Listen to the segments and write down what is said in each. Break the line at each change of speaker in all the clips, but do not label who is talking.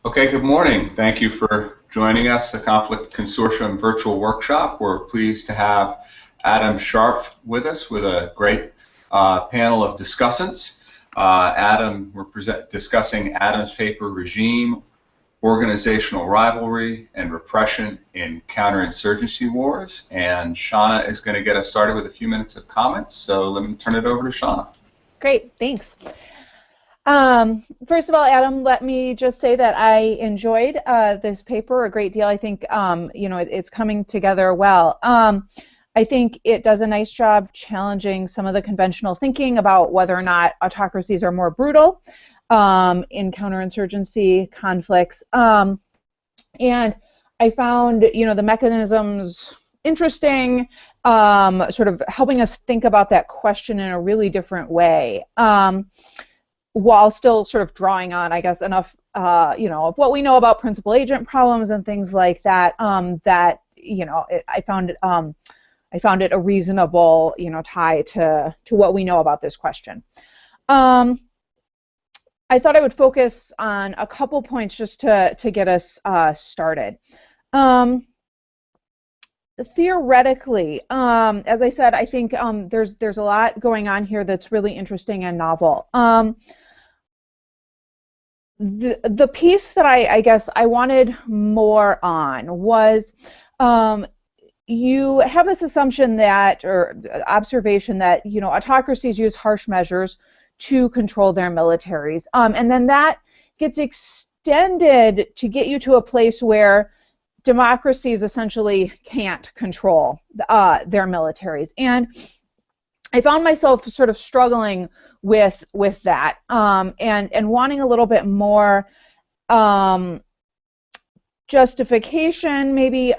Okay, good morning. Thank you for joining us, the Conflict Consortium Virtual Workshop. We're pleased to have Adam Sharpf with us with a great panel of discussants. We're discussing Adam's paper, Regime, Organizational Rivalry, and Repression in Counterinsurgency Wars. And Shanna is going to get us started with a few minutes of comments. So let me turn it over to Shanna.
Great, thanks. First of all, Adam, let me just say that I enjoyed this paper a great deal. I think it's coming together well. I think it does a nice job challenging some of the conventional thinking about whether or not autocracies are more brutal in counterinsurgency conflicts. And I found the mechanisms interesting, sort of helping us think about that question in a really different way. While still sort of drawing on, I guess, enough, of what we know about principal agent problems and things like that, I found it a reasonable, tie to what we know about this question. I thought I would focus on a couple points just to get us started. Theoretically, as I said, I think there's a lot going on here that's really interesting and novel. The piece that I guess I wanted more on was you have this assumption that, or observation that, autocracies use harsh measures to control their militaries. And then that gets extended to get you to a place where democracies essentially can't control their militaries. And I found myself sort of struggling with that and wanting a little bit more justification, maybe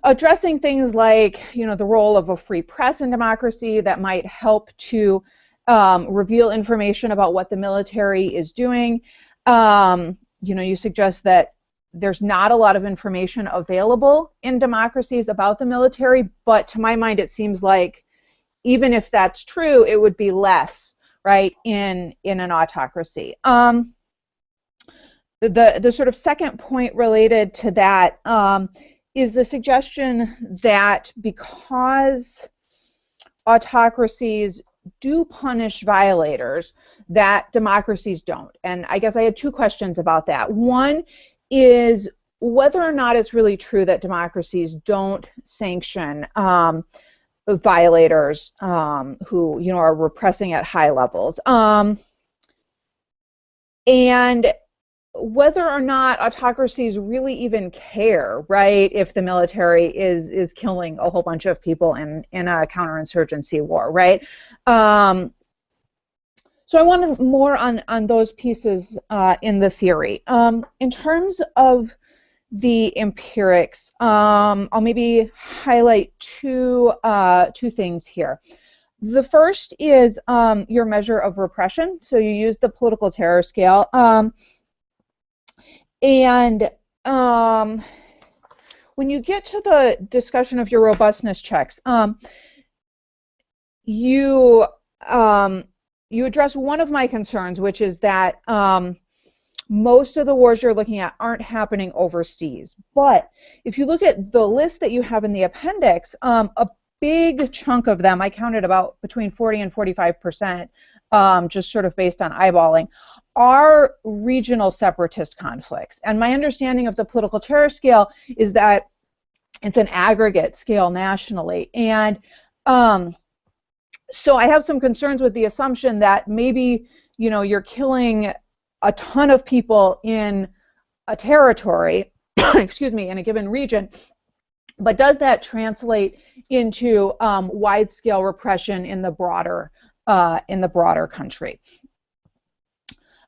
addressing things like the role of a free press in democracy that might help to reveal information about what the military is doing. You suggest that there's not a lot of information available in democracies about the military, but to my mind it seems like even if that's true, it would be less, right, in an autocracy. The sort of second point related to that is the suggestion that because autocracies do punish violators, that democracies don't. And I guess I had two questions about that. One is whether or not it's really true that democracies don't sanction violators who are repressing at high levels, and whether or not autocracies really even care, right, if the military is killing a whole bunch of people in a counterinsurgency war, right? So I wanted more on those pieces in the theory. In terms of the empirics, I'll maybe highlight two things here. The first is your measure of repression. So you use the political terror scale. And when you get to the discussion of your robustness checks, you address one of my concerns, which is that most of the wars you're looking at aren't happening overseas. But if you look at the list that you have in the appendix, a big chunk of them, I counted about between 40 and 45%, just sort of based on eyeballing, are regional separatist conflicts. And my understanding of the political terror scale is that it's an aggregate scale nationally. And so I have some concerns with the assumption that maybe you're killing a ton of people in a territory, excuse me, in a given region, but does that translate into wide-scale repression in the broader country?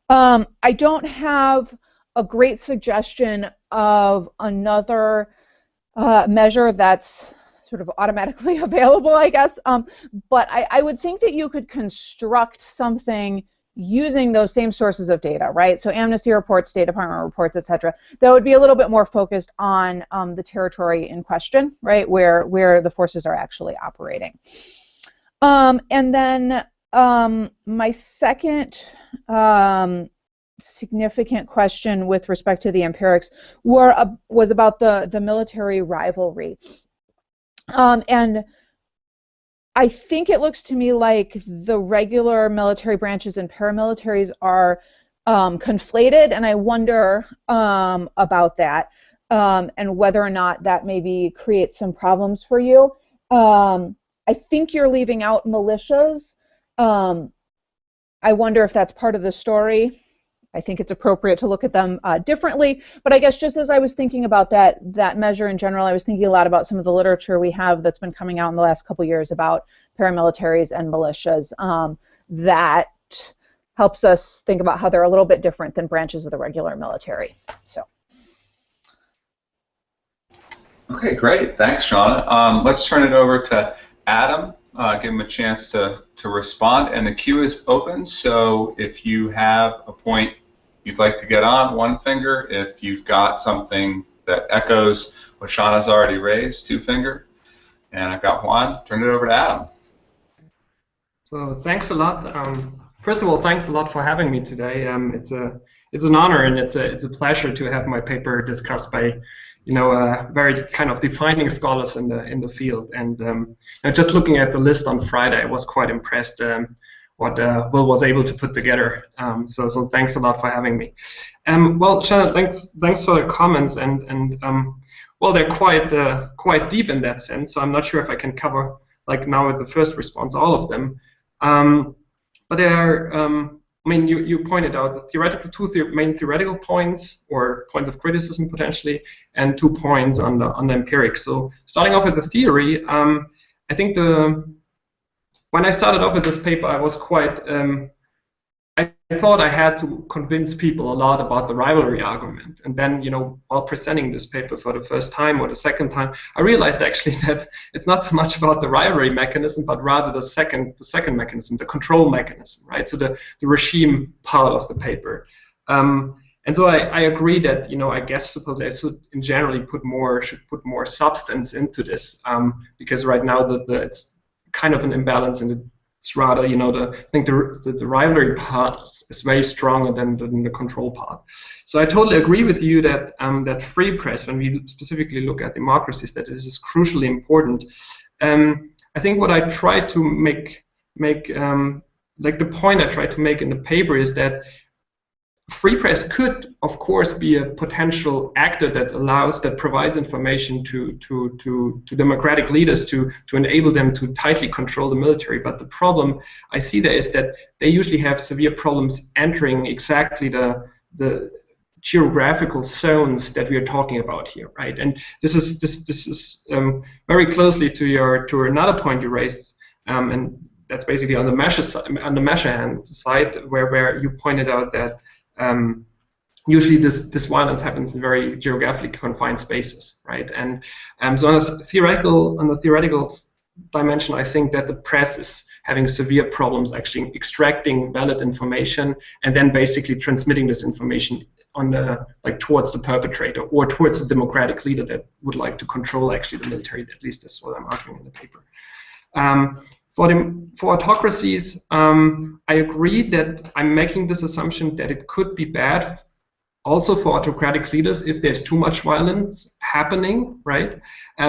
I don't have a great suggestion of another measure that's sort of automatically available, I guess, but I would think that you could construct something using those same sources of data, right? So Amnesty reports, State Department reports, etc. That would be a little bit more focused on the territory in question, right, where the forces are actually operating. And then my second significant question with respect to the empirics was about the military rivalry. And I think it looks to me like the regular military branches and paramilitaries are conflated, and I wonder about that and whether or not that maybe creates some problems for you. I think you're leaving out militias. I wonder if that's part of the story. I think it's appropriate to look at them differently, but I guess just as I was thinking about that measure in general, I was thinking a lot about some of the literature we have that's been coming out in the last couple years about paramilitaries and militias. That helps us think about how they're a little bit different than branches of the regular military. So.
Okay, great. Thanks, Shanna. Let's turn it over to Adam. Give him a chance to respond, and the queue is open, so if you have a point you'd like to get on, one finger. If you've got something that echoes what Shanna's already raised, two finger. And I've got Juan. Turn it over to Adam.
So thanks a lot. First of all, thanks a lot for having me today. It's an honor, and it's a pleasure to have my paper discussed by very kind of defining scholars in the field. And just looking at the list on Friday, I was quite impressed what Will was able to put together. So thanks a lot for having me. Well, Shanna, thanks for the comments, and well, they're quite deep in that sense. So I'm not sure if I can cover, like now with the first response, all of them. But there are. I mean, you pointed out the two main theoretical points, or points of criticism potentially, and 2 points on the empirics. So starting off with the theory, I think when I started off with this paper, I was quite. I thought I had to convince people a lot about the rivalry argument, and then while presenting this paper for the first time or the second time, I realized actually that it's not so much about the rivalry mechanism, but rather the second mechanism, the control mechanism, right? So the regime part of the paper. And so I agree that I guess suppose I should in generally put more substance into this, because right now it's kind of an imbalance in the. It's rather, I think the rivalry part is way stronger than the control part. So I totally agree with you that that free press, when we specifically look at democracies, that this is crucially important. I think what I try to make like the point I try to make in the paper is that free press could, of course, be a potential actor that provides information to democratic leaders to enable them to tightly control the military. But the problem I see there is that they usually have severe problems entering exactly the geographical zones that we are talking about here, right? And this is very closely to another point you raised, and that's basically on the measure hand side, where you pointed out that. Usually this violence happens in very geographically confined spaces, right? And so on the theoretical dimension, I think that the press is having severe problems actually extracting valid information and then basically transmitting this information towards the perpetrator or towards the democratic leader that would like to control actually the military. At least that's what I'm arguing in the paper. For autocracies, I agree that I'm making this assumption that it could be bad also for autocratic leaders if there's too much violence happening, right?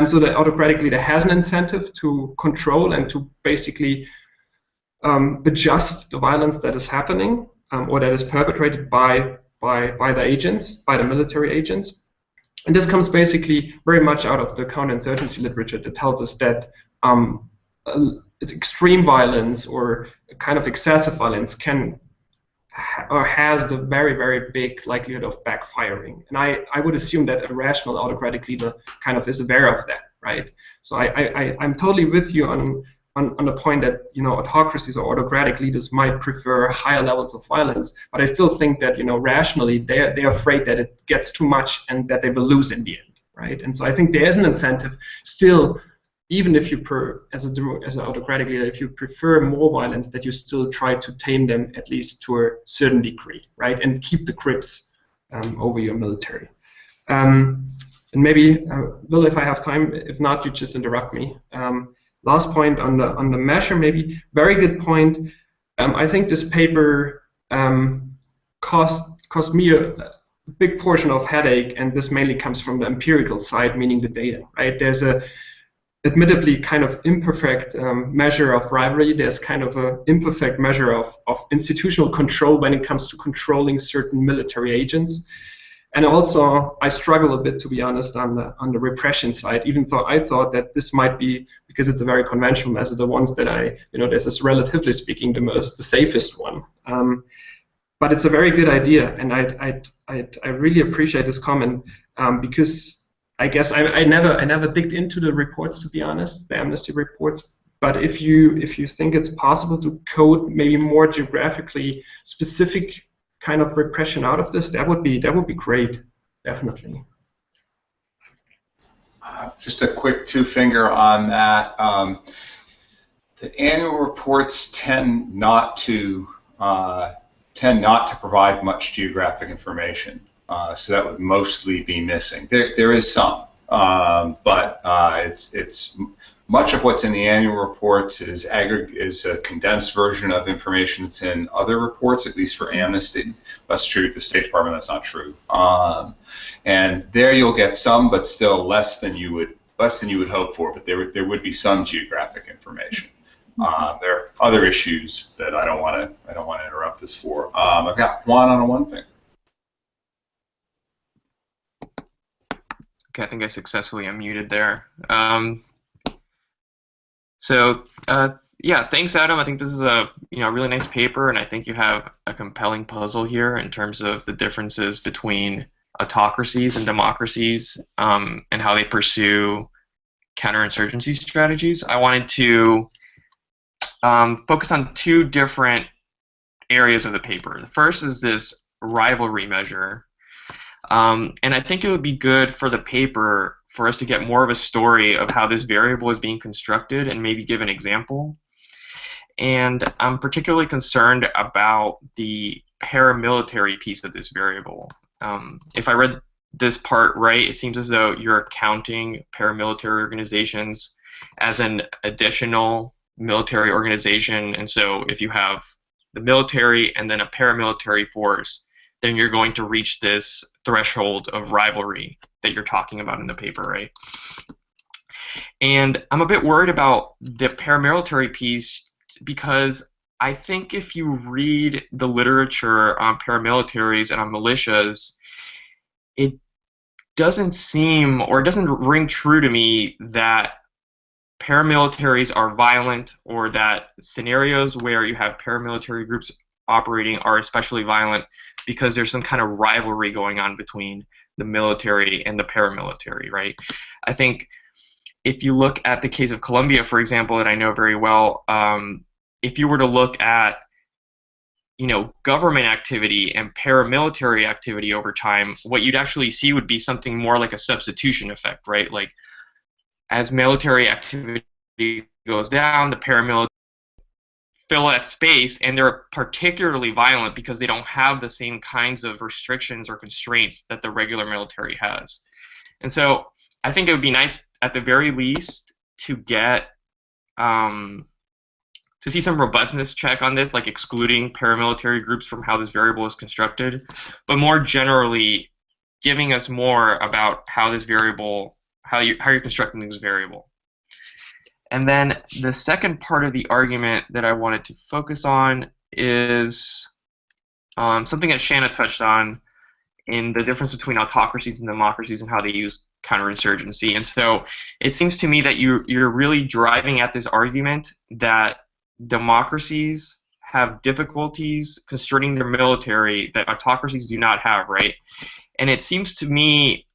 So the autocratic leader has an incentive to control and to basically adjust the violence that is happening or that is perpetrated by the agents, by the military agents. And this comes basically very much out of the counterinsurgency literature that tells us that extreme violence or kind of excessive violence has the very, very big likelihood of backfiring. And I would assume that a rational autocratic leader kind of is aware of that, right? So I'm totally with you on the point that autocracies or autocratic leaders might prefer higher levels of violence, but I still think that rationally they're afraid that it gets too much and that they will lose in the end, right? And so I think there is an incentive still. Even if you, as an autocratic leader, if you prefer more violence, that you still try to tame them at least to a certain degree, right, and keep the grips over your military. And maybe, Will, if I have time, if not, you just interrupt me. Last point on the measure, maybe very good point. I think this paper caused me a big portion of headache, and this mainly comes from the empirical side, meaning the data, right? There's a admittedly kind of imperfect measure of rivalry. There's kind of an imperfect measure of institutional control when it comes to controlling certain military agents. And also, I struggle a bit, to be honest, on the repression side, even though I thought that this might be, because it's a very conventional method, the ones that this is relatively speaking the safest one. But it's a very good idea, and I really appreciate this comment because I guess I never digged into the reports, to be honest, the amnesty reports. But if you think it's possible to code maybe more geographically specific kind of repression out of this, that would be great, definitely.
Just a quick two-finger on that. The annual reports tend not to provide much geographic information, so that would mostly be missing. There is some, but it's much of what's in the annual reports is a condensed version of information that's in other reports, at least for amnesty. That's true at the State Department. That's not true. And there you'll get some, but still less than you would hope for. But there would be some geographic information. There are other issues that I don't want to interrupt this for. I've got Juan on one thing.
Okay, I think I successfully unmuted there. Yeah, thanks, Adam. I think this is a really nice paper, and I think you have a compelling puzzle here in terms of the differences between autocracies and democracies and how they pursue counterinsurgency strategies. I wanted to focus on two different areas of the paper. The first is this rivalry measure, and I think it would be good for the paper for us to get more of a story of how this variable is being constructed and maybe give an example. And I'm particularly concerned about the paramilitary piece of this variable. If I read this part right, it seems as though you're counting paramilitary organizations as an additional military organization, and so if you have the military and then a paramilitary force, then you're going to reach this threshold of rivalry that you're talking about in the paper, right? And I'm a bit worried about the paramilitary piece because I think if you read the literature on paramilitaries and on militias, it doesn't seem, or it doesn't ring true to me that paramilitaries are violent, or that scenarios where you have paramilitary groups operating are especially violent because there's some kind of rivalry going on between the military and the paramilitary, right? I think if you look at the case of Colombia, for example, that I know very well, if you were to look at government activity and paramilitary activity over time, what you'd actually see would be something more like a substitution effect, right? Like, as military activity goes down, the paramilitary fill that space, and they're particularly violent because they don't have the same kinds of restrictions or constraints that the regular military has. And so I think it would be nice, at the very least, to get to see some robustness check on this, like excluding paramilitary groups from how this variable is constructed, but more generally giving us more about how this variable, how you're constructing this variable. And then the second part of the argument that I wanted to focus on is something that Shanna touched on in the difference between autocracies and democracies and how they use counterinsurgency. And so it seems to me that you're really driving at this argument that democracies have difficulties constraining their military that autocracies do not have, right? And it seems to me,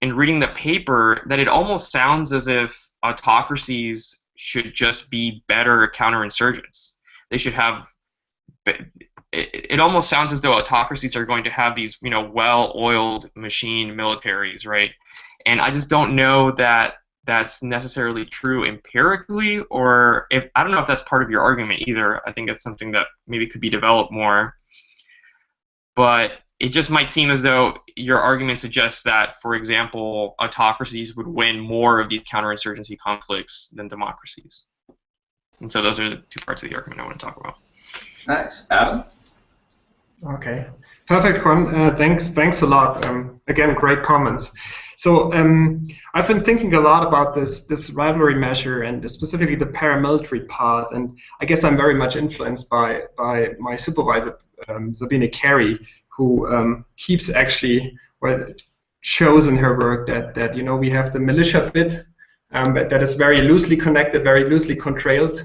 in reading the paper, that it almost sounds as if autocracies should just be better counterinsurgents. They should have. It almost sounds as though autocracies are going to have these, well-oiled machine militaries, right? And I just don't know that that's necessarily true empirically, or I don't know if that's part of your argument either. I think that's something that maybe could be developed more. But it just might seem as though your argument suggests that, for example, autocracies would win more of these counterinsurgency conflicts than democracies. And so those are the two parts of the argument I want to talk about.
Nice. Adam?
Okay. Perfect, Juan. Thanks a lot. Again, great comments. So I've been thinking a lot about this rivalry measure and specifically the paramilitary part, and I guess I'm very much influenced by my supervisor, Sabine Carey, who keeps actually, well, shows in her work that you know, we have the militia bit that is very loosely connected, very loosely controlled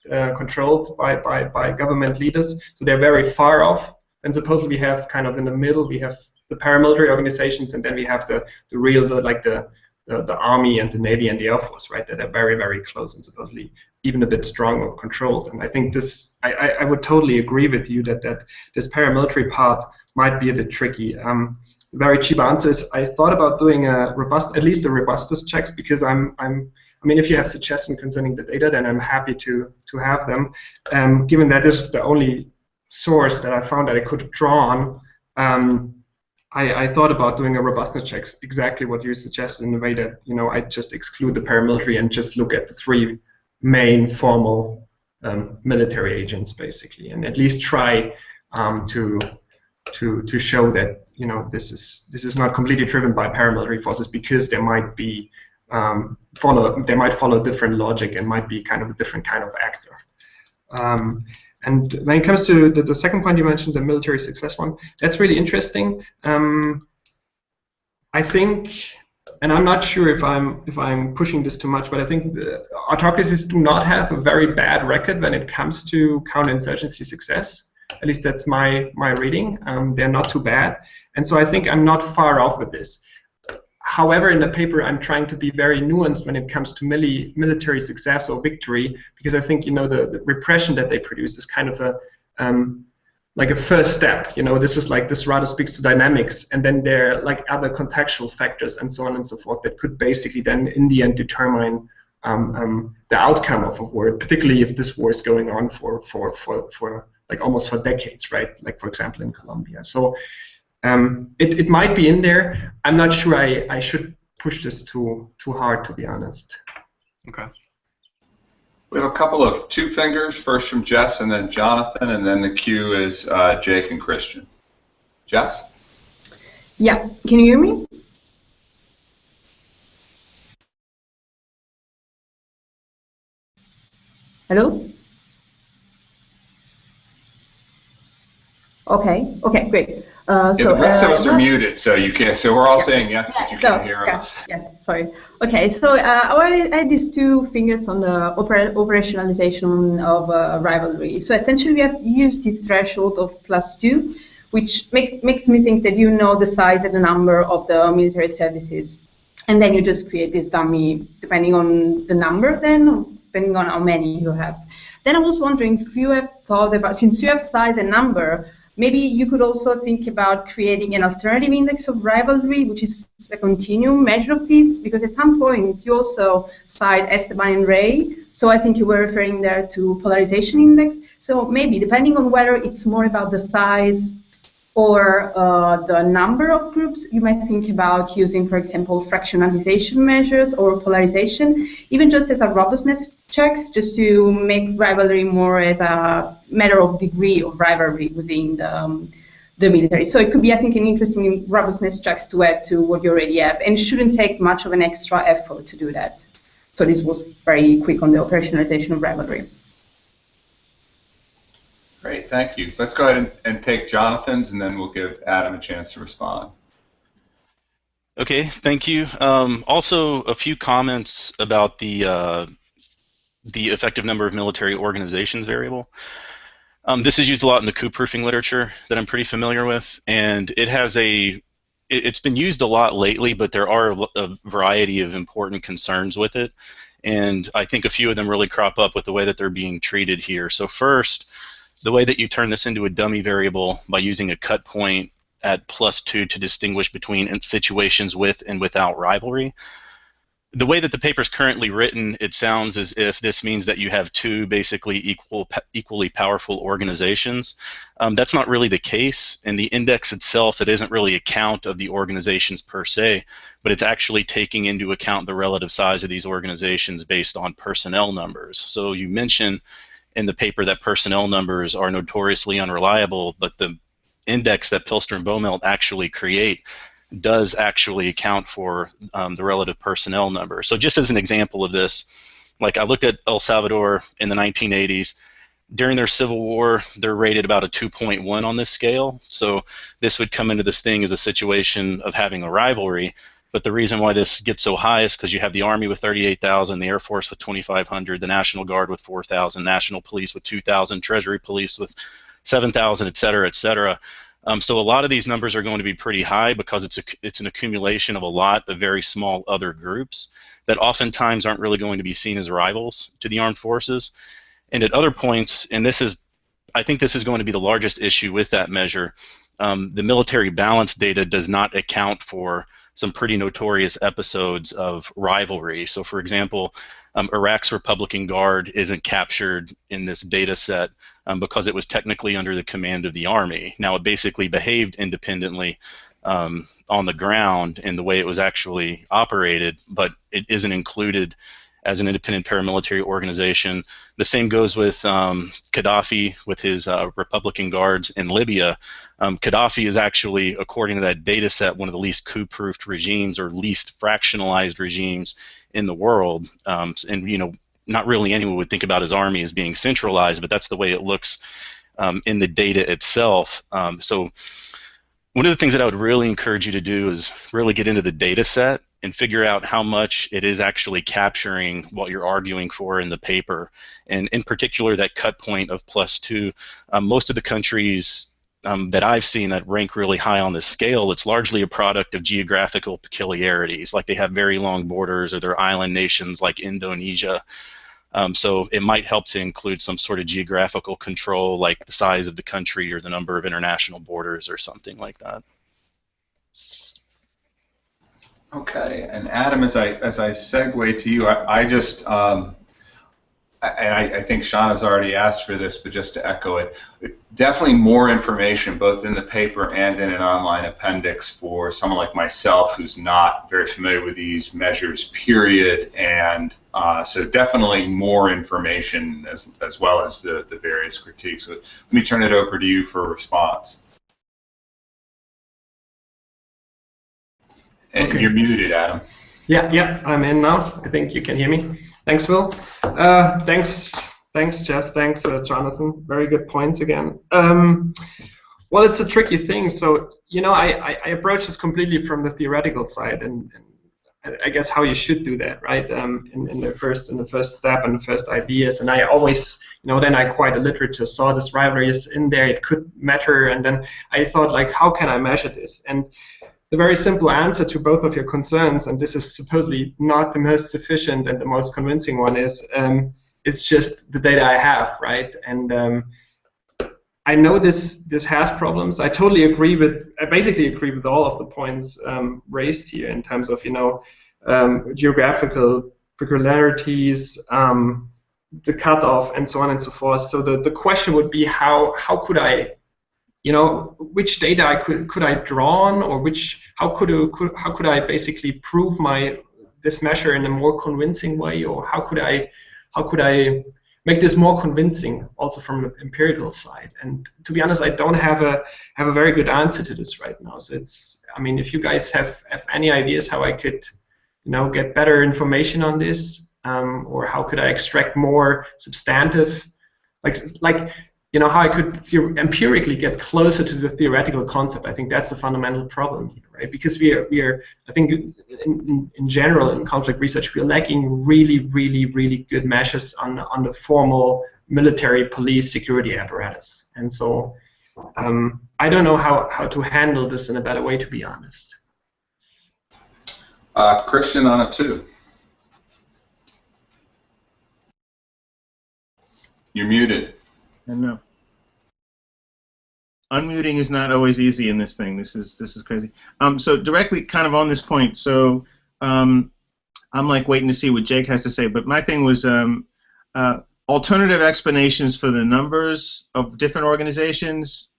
by government leaders. So they're very far off. And supposedly we have kind of in the middle, we have the paramilitary organizations, and then we have the real, like the army and the navy and the air force, right? That are very, very close and supposedly even a bit strong or controlled. And I think this, I would totally agree with you that this paramilitary part might be a bit tricky. The very cheap answer is I thought about doing at least a robustness checks, because I mean, if you have suggestions concerning the data, then I'm happy to have them. Given that this is the only source that I found that I could draw on, I thought about doing a robustness checks, exactly what you suggested, in the way that, you know, I just exclude the paramilitary and just look at the three main formal military agents, basically, and at least try to show that, you know, this is not completely driven by paramilitary forces, because there might be follow different logic and might be kind of a different kind of actor. And when it comes to the second point you mentioned, the military success one, that's really interesting. I think, and I'm not sure if I'm pushing this too much, but I think the autocracies do not have a very bad record when it comes to counterinsurgency success. At least that's my reading. They're not too bad, and so I think I'm not far off with this. However, in the paper, I'm trying to be very nuanced when it comes to military success or victory, because I think, you know, the repression that they produce is kind of a like a first step. You know, this rather speaks to dynamics, and then there are like other contextual factors and so on and so forth that could basically then in the end determine the outcome of a war, particularly if this war is going on for like almost for decades, right? Like, for example, in Colombia. So it might be in there. I'm not sure I should push this too hard, to be honest.
Okay.
We have a couple of two fingers, first from Jess and then Jonathan, and then the queue is Jake and Christian. Jess?
Yeah, can you hear me? Hello? Okay, great.
The rest of us are muted, so you can't. So we're all saying yes, but you can't hear us.
Yeah, sorry. Okay, so I had these two fingers on the operationalization of Rivalry. So essentially, we have used this threshold of +2, which makes me think that you know the size and the number of the military services, and then you just create this dummy depending on the number, then depending on how many you have. Then I was wondering if you have thought about, since you have size and number, maybe you could also think about creating an alternative index of rivalry, which is a continuum measure of this, because at some point you also cite Esteban and Ray, so I think you were referring there to polarization index. So maybe, depending on whether it's more about the size or the number of groups, you might think about using, for example, fractionalization measures or polarization, even just as a robustness checks, just to make rivalry more as a matter of degree of rivalry within the military. So it could be, I think, an interesting robustness checks to add to what you already have, and it shouldn't take much of an extra effort to do that. So this was very quick on the operationalization of rivalry.
Great, thank you. Let's go ahead and take Jonathan's, and then we'll give Adam a chance to respond.
Okay, thank you. Also, a few comments about the effective number of military organizations variable. This is used a lot in the coup-proofing literature that I'm pretty familiar with, and it's been used a lot lately, but there are a variety of important concerns with it, and I think a few of them really crop up with the way that they're being treated here. So first, the way that you turn this into a dummy variable by using a cut point at +2 to distinguish between situations with and without rivalry. The way that the paper is currently written, it sounds as if this means that you have two basically equally powerful organizations. That's not really the case. In the index itself, it isn't really a count of the organizations per se, but it's actually taking into account the relative size of these organizations based on personnel numbers. So you mentioned in the paper that personnel numbers are notoriously unreliable, but the index that Pilster and Baumelt actually create does actually account for the relative personnel number. So just as an example of this, like I looked at El Salvador in the 1980s. During their civil war, they're rated about a 2.1 on this scale. So this would come into this thing as a situation of having a rivalry. But the reason why this gets so high is because you have the Army with 38,000, the Air Force with 2,500, the National Guard with 4,000, National Police with 2,000, Treasury Police with 7,000, et cetera, et cetera. So a lot of these numbers are going to be pretty high because it's an accumulation of a lot of very small other groups that oftentimes aren't really going to be seen as rivals to the armed forces. And at other points, and I think this is going to be the largest issue with that measure, the military balance data does not account for some pretty notorious episodes of rivalry. So for example, Iraq's Republican Guard isn't captured in this data set because it was technically under the command of the Army. Now it basically behaved independently on the ground in the way it was actually operated, but it isn't included as an independent paramilitary organization. The same goes with Gaddafi with his Republican Guards in Libya. Gaddafi is actually, according to that data set, one of the least coup-proofed regimes or least fractionalized regimes in the world. And you know, not really anyone would think about his army as being centralized, but that's the way it looks in the data itself. So one of the things that I would really encourage you to do is really get into the data set and figure out how much it is actually capturing what you're arguing for in the paper. And in particular, that cut point of +2. Most of the countries that I've seen that rank really high on this scale, it's largely a product of geographical peculiarities, like they have very long borders or they're island nations like Indonesia. So it might help to include some sort of geographical control, like the size of the country or the number of international borders or something like that.
Okay, and Adam, as I segue to you, I just I think Shanna's already asked for this, but just to echo it, definitely more information both in the paper and in an online appendix for someone like myself who's not very familiar with these measures, period, and so definitely more information as well as the various critiques. So let me turn it over to you for a response. And okay. You're muted, Adam.
Yeah, I'm in now. I think you can hear me. Thanks, Will. Thanks, Jess. Thanks, Jonathan. Very good points again. Well, it's a tricky thing. So, you know, I approach this completely from the theoretical side, and I guess how you should do that, right? In the first step and the first ideas. And I always, you know, then I quite the literature, saw this rivalry is in there. It could matter, and then I thought, like, how can I measure this? And the very simple answer to both of your concerns, and this is supposedly not the most sufficient and the most convincing one, is it's just the data I have, right? And I know this has problems. I totally agree with, I basically agree with all of the points raised here in terms of, you know, geographical peculiarities, the cutoff, and so on and so forth. So the question would be how could I, you know, which data could I draw on, or how could I basically prove this measure in a more convincing way, or how could I make this more convincing also from the empirical side? And to be honest, I don't have a very good answer to this right now. So it's, I mean, if you guys have any ideas how I could, you know, get better information on this, or how could I extract more substantive, like you know, how I could empirically get closer to the theoretical concept. I think that's the fundamental problem here, right? Because we are I think in general in conflict research, we're lacking really good measures on the formal military police security apparatus. And so I don't know how to handle this in a better way, to be honest.
Christian on it too. You're muted.
And no. Unmuting is not always easy in this thing. This is crazy. So directly kind of on this point, so I'm like waiting to see what Jake has to say, but my thing was alternative explanations for the numbers of different organizations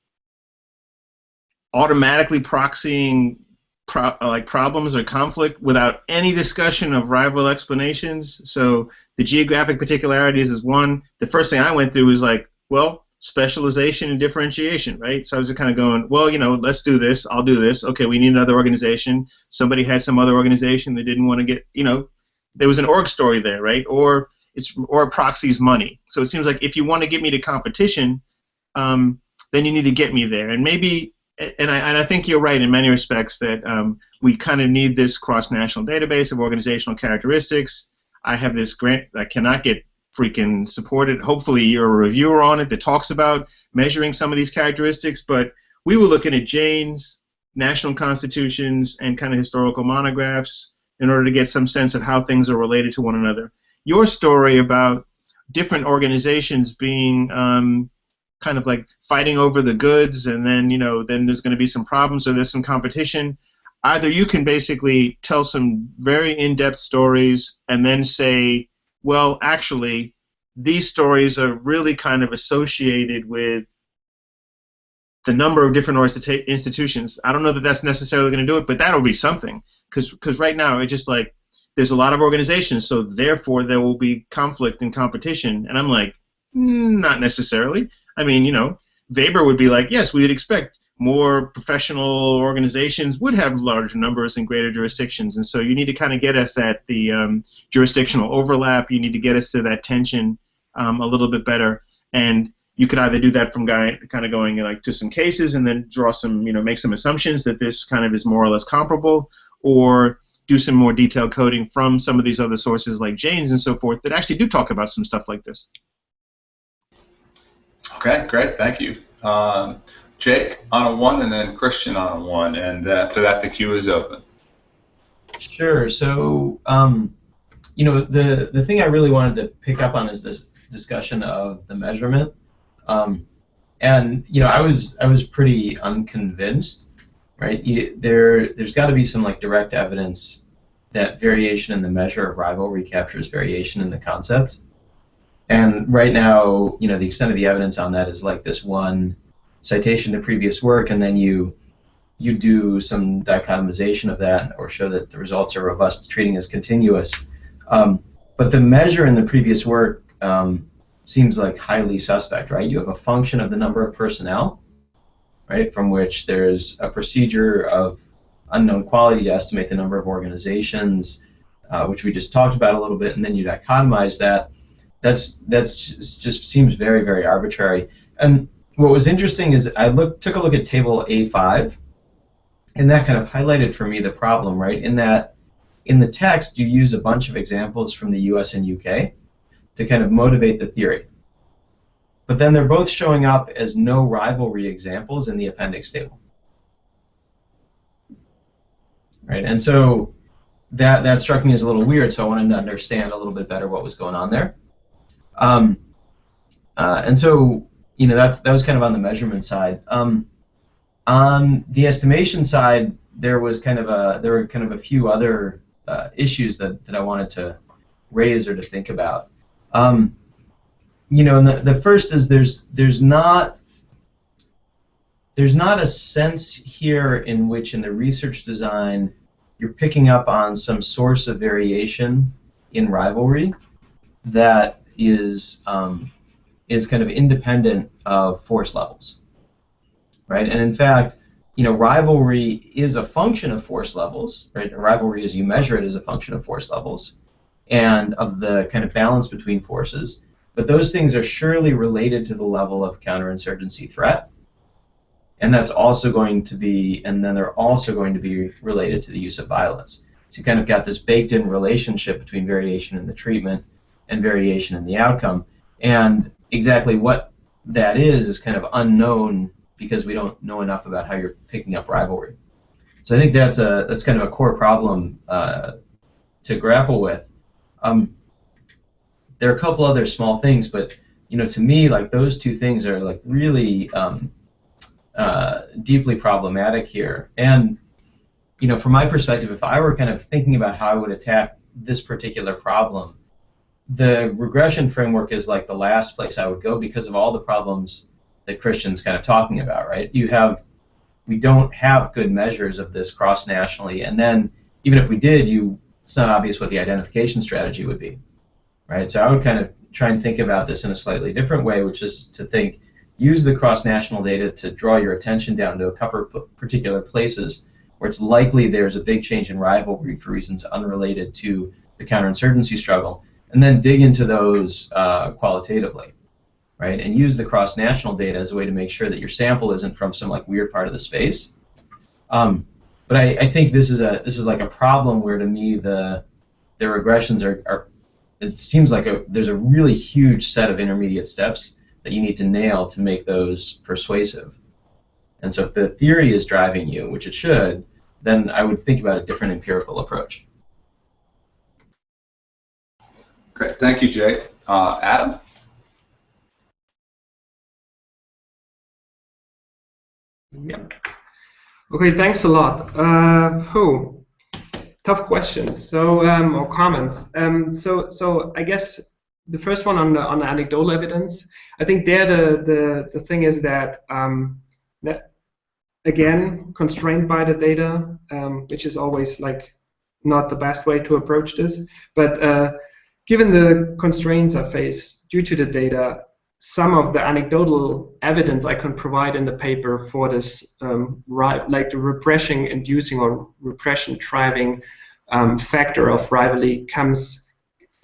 automatically proxying problems or conflict without any discussion of rival explanations. So the geographic particularities is one. The first thing I went through was like, well, specialization and differentiation, right? So I was kind of going, well, let's do this. I'll do this. Okay, we need another organization. Somebody had some other organization that didn't want to get, there was an org story there, right? Or a proxy's money. So it seems like if you want to get me to competition, then you need to get me there. And maybe, and I think you're right in many respects that we kind of need this cross-national database of organizational characteristics. I have this grant that cannot get freaking supported. Hopefully you're a reviewer on it that talks about measuring some of these characteristics, but we were looking at Jane's, national constitutions, and kind of historical monographs in order to get some sense of how things are related to one another. Your story about different organizations being kind of like fighting over the goods, and then then there's going to be some problems or there's some competition. Either you can basically tell some very in-depth stories and then say, well, actually, these stories are really kind of associated with the number of different institutions. I don't know that that's necessarily going to do it, but that'll be something. Because right now, it's just like, there's a lot of organizations, so therefore there will be conflict and competition. And I'm like, not necessarily. I mean, Weber would be like, yes, we would expect more professional organizations would have larger numbers and greater jurisdictions. And so you need to kind of get us at the jurisdictional overlap. You need to get us to that tension a little bit better. And you could either do that from kind of going like to some cases and then draw some, make some assumptions that this kind of is more or less comparable, or do some more detailed coding from some of these other sources like Jane's and so forth that actually do talk about some stuff like this.
Okay, great, thank you. Jake on a 1, and then Christian on a 1, and after that the queue is open.
Sure. So, the thing I really wanted to pick up on is this discussion of the measurement, and I was pretty unconvinced, right? There's got to be some like direct evidence that variation in the measure of rivalry captures variation in the concept. And right now, the extent of the evidence on that is like this one citation to previous work, and then you do some dichotomization of that, or show that the results are robust, treating as continuous. But the measure in the previous work seems like highly suspect, right? You have a function of the number of personnel, right, from which there's a procedure of unknown quality to estimate the number of organizations, which we just talked about a little bit, and then you dichotomize that. That's just seems very, very arbitrary. And what was interesting is I took a look at table A5, and that kind of highlighted for me the problem, right? In that, in the text, you use a bunch of examples from the US and UK to kind of motivate the theory. But then they're both showing up as no rivalry examples in the appendix table. Right? And so that struck me as a little weird, so I wanted to understand a little bit better what was going on there. And so, that was kind of on the measurement side. On the estimation side, there were kind of a few other issues that I wanted to raise or to think about. And the first is there's not a sense here in which in the research design you're picking up on some source of variation in rivalry that is kind of independent of force levels, right? And in fact, rivalry is a function of force levels, right? Rivalry, as you measure it, is a function of force levels and of the kind of balance between forces. But those things are surely related to the level of counterinsurgency threat, and that's also going to be, and then they're also going to be related to the use of violence. So you kind of got this baked-in relationship between variation in the treatment and variation in the outcome, and exactly what that is kind of unknown because we don't know enough about how you're picking up rivalry. So I think that's kind of a core problem to grapple with. There are a couple other small things, but to me, like those two things are like really deeply problematic here. And from my perspective, if I were kind of thinking about how I would attack this particular problem, the regression framework is like the last place I would go because of all the problems that Christian's kind of talking about, right? We don't have good measures of this cross-nationally, and then even if we did, it's not obvious what the identification strategy would be, right? So I would kind of try and think about this in a slightly different way, which is to think, use the cross-national data to draw your attention down to a couple of particular places where it's likely there's a big change in rivalry for reasons unrelated to the counterinsurgency struggle, and then dig into those qualitatively, right? And use the cross-national data as a way to make sure that your sample isn't from some like weird part of the space. But I think this is like a problem where, to me, the regressions are it seems like there's a really huge set of intermediate steps that you need to nail to make those persuasive. And so if the theory is driving you, which it should, then I would think about a different empirical approach.
Great, thank you, Jay. Adam?
Yep. Okay, thanks a lot. Tough questions. So or comments. So I guess the first one on the anecdotal evidence. I think there the thing is that that again constrained by the data, which is always like not the best way to approach this. But given the constraints I face due to the data, some of the anecdotal evidence I can provide in the paper for this, like the repression inducing or repression driving factor of rivalry comes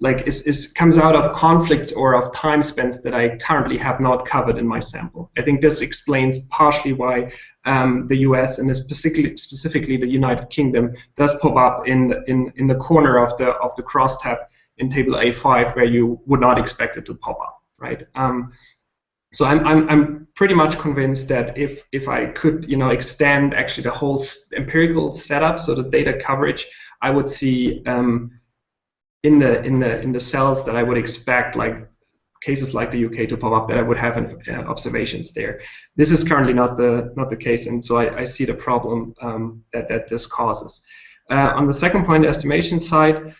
out of conflicts or of time spent that I currently have not covered in my sample. I think this explains partially why the U.S. and specifically the United Kingdom does pop up in the corner of the crosstab in table A5 where you would not expect it to pop up. Right. So I'm pretty much convinced that if I could extend actually the whole empirical setup, so the data coverage, I would see in the cells that I would expect like cases like the UK to pop up, that I would have observations there. This is currently not the case, and so I see the problem that this causes. On the second point, the estimation side.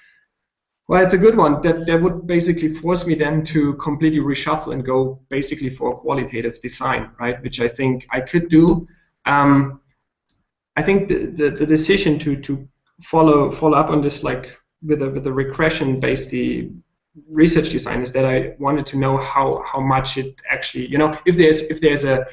Well, it's a good one. That would basically force me then to completely reshuffle and go basically for a qualitative design, right? Which I think I could do. I think the decision to follow up on this like with a regression-based research design is that I wanted to know how much it actually, if there's a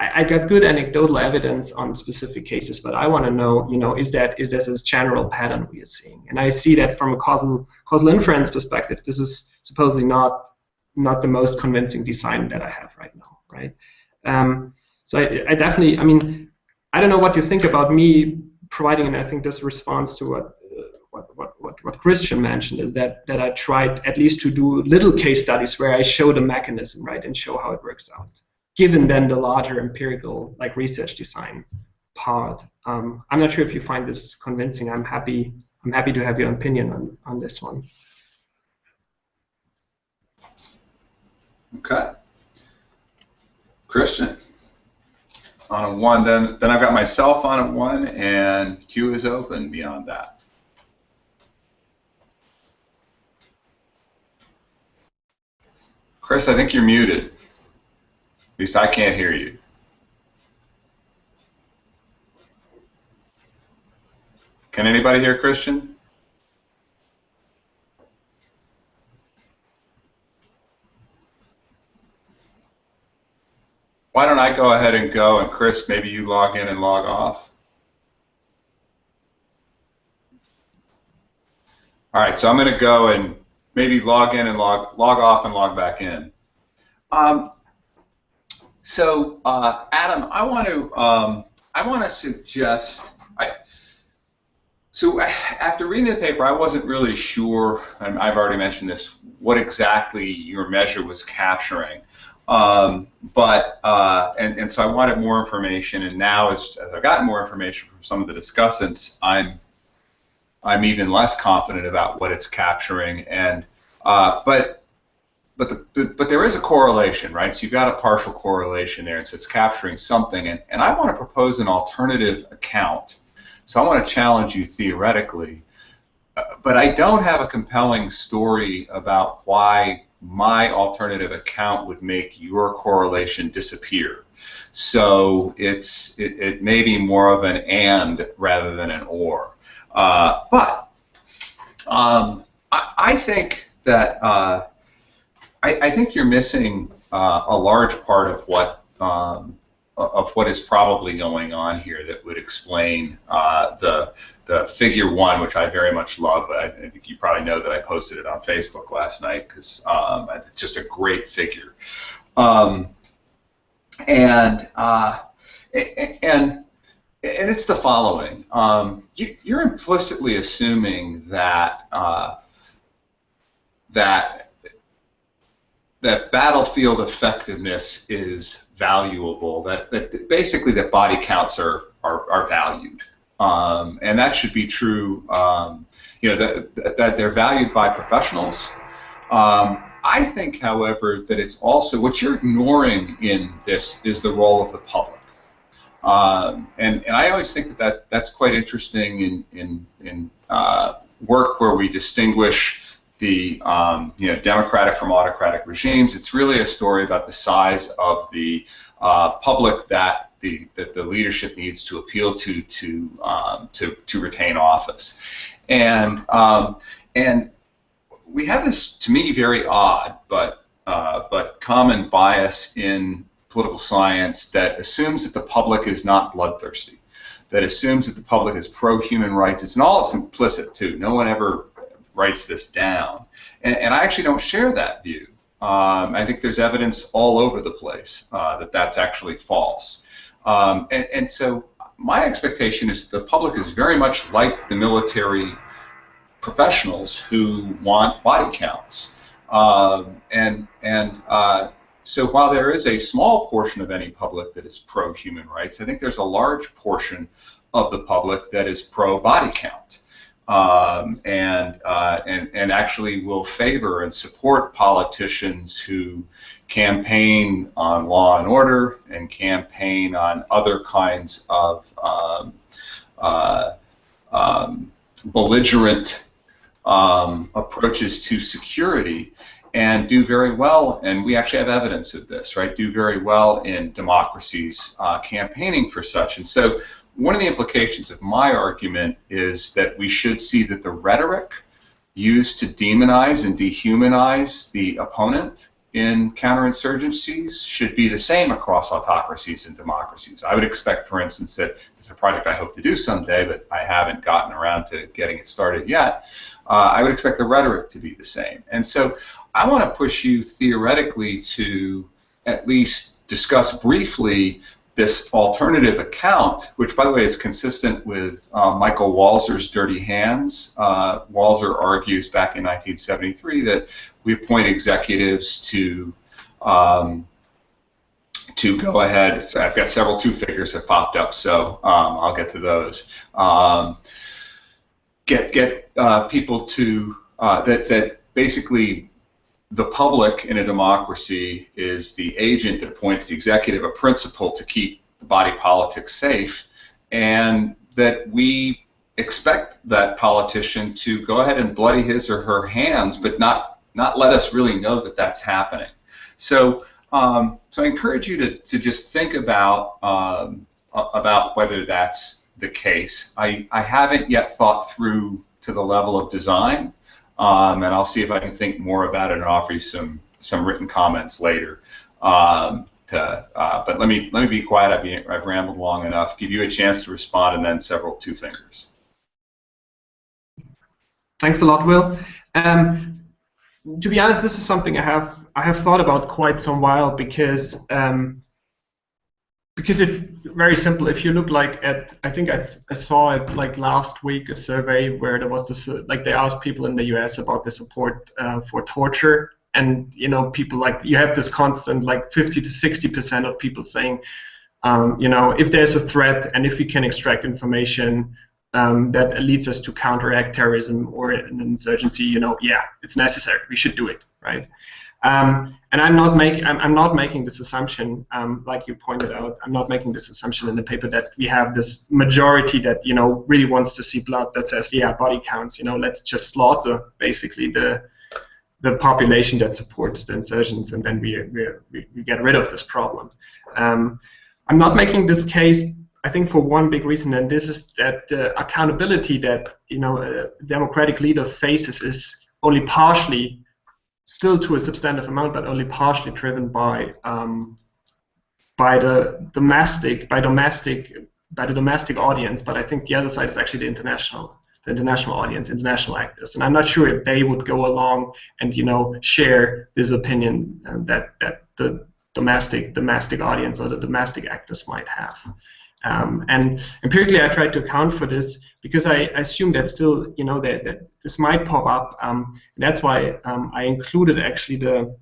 I got good anecdotal evidence on specific cases, but I want to know, is this a general pattern we are seeing? And I see that from a causal inference perspective, this is supposedly not the most convincing design that I have right now, right? So I definitely, I don't know what you think about me providing, and I think this responds to what Christian mentioned, is that I tried at least to do little case studies where I show the mechanism, right, and show how it works out, given then the larger empirical like research design part. I'm not sure if you find this convincing. I'm happy to have your opinion on this one.
Okay. Christian on a 1, then I've got myself on a 1, and Q is open beyond that. Chris, I think you're muted. At least I can't hear you. Can anybody hear Christian? Why don't I go ahead and go, and Chris, maybe you log in and log off? All right, so I'm going to go and maybe log in and log off and log back in. So, Adam, I want to suggest. So after reading the paper, I wasn't really sure, and I've already mentioned this, what exactly your measure was capturing. And so I wanted more information, and now as I've gotten more information from some of the discussants, I'm even less confident about what it's capturing. And but there is a correlation, right? So you've got a partial correlation there, and so it's capturing something. And I want to propose an alternative account. So I want to challenge you theoretically, but I don't have a compelling story about why my alternative account would make your correlation disappear. So it may be more of an and rather than an or. But I think that I think you're missing a large part of what is probably going on here that would explain the figure 1, which I very much love. I think you probably know that I posted it on Facebook last night because it's just a great figure. And it's the following. You're implicitly assuming that that battlefield effectiveness is valuable, that basically that body counts are valued. And that should be true, that they're valued by professionals. I think, however, that it's also, what you're ignoring in this is the role of the public. And I always think that's quite interesting in work where we distinguish the democratic from autocratic regimes. It's really a story about the size of the public that the leadership needs to appeal to retain office, and we have this, to me, very odd but common bias in political science that assumes that the public is not bloodthirsty, that assumes that the public is pro-human rights. It's implicit too. No one ever writes this down, and I actually don't share that view. I think there's evidence all over the place that that's actually false, and so my expectation is that the public is very much like the military professionals who want body counts, so while there is a small portion of any public that is pro-human rights, I think there's a large portion of the public that is pro-body count. And actually will favor and support politicians who campaign on law and order and campaign on other kinds of belligerent approaches to security, and do very well, and we actually have evidence of this, right, do very well in democracies campaigning for such. And so one of the implications of my argument is that we should see that the rhetoric used to demonize and dehumanize the opponent in counterinsurgencies should be the same across autocracies and democracies. I would expect, for instance, that it's a project I hope to do someday, but I haven't gotten around to getting it started yet. I would expect the rhetoric to be the same. And so I want to push you theoretically to at least discuss briefly this alternative account, which, by the way, is consistent with Michael Walzer's Dirty Hands. Walzer argues back in 1973 that we appoint executives to go ahead. So I've got several two figures that popped up, so I'll get to those. Get people to that basically the public in a democracy is the agent that appoints the executive, a principle to keep the body politic safe, and that we expect that politician to go ahead and bloody his or her hands, but not let us really know that that's happening. So, so I encourage you to just think about whether that's the case. I haven't yet thought through to the level of design. And I'll see if I can think more about it and offer you some written comments later. But let me be quiet. I've rambled long enough. Give you a chance to respond, and then several two fingers.
Thanks a lot, Will. To be honest, this is something I have thought about quite some while because if very simple, if you look at, I think I saw it like last week, a survey where there was this, they asked people in the US about the support for torture, and people you have this constant 50 to 60% of people saying, if there's a threat and if we can extract information that leads us to counteract terrorism or an insurgency, yeah, it's necessary, we should do it, right? And I'm not making this assumption, like you pointed out. I'm not making this assumption in the paper that we have this majority that really wants to see blood, that says, yeah, body counts. Let's just slaughter basically the population that supports the insurgents, and then we get rid of this problem. I'm not making this case, I think, for one big reason, and this is that the accountability that a democratic leader faces is only partially still to a substantive amount, but only partially driven by the domestic audience. But I think the other side is actually the international audience, international actors, and I'm not sure if they would go along and share this opinion that the domestic audience or the domestic actors might have. And empirically, I tried to account for this because I assume that still, that this might pop up. That's why I included actually the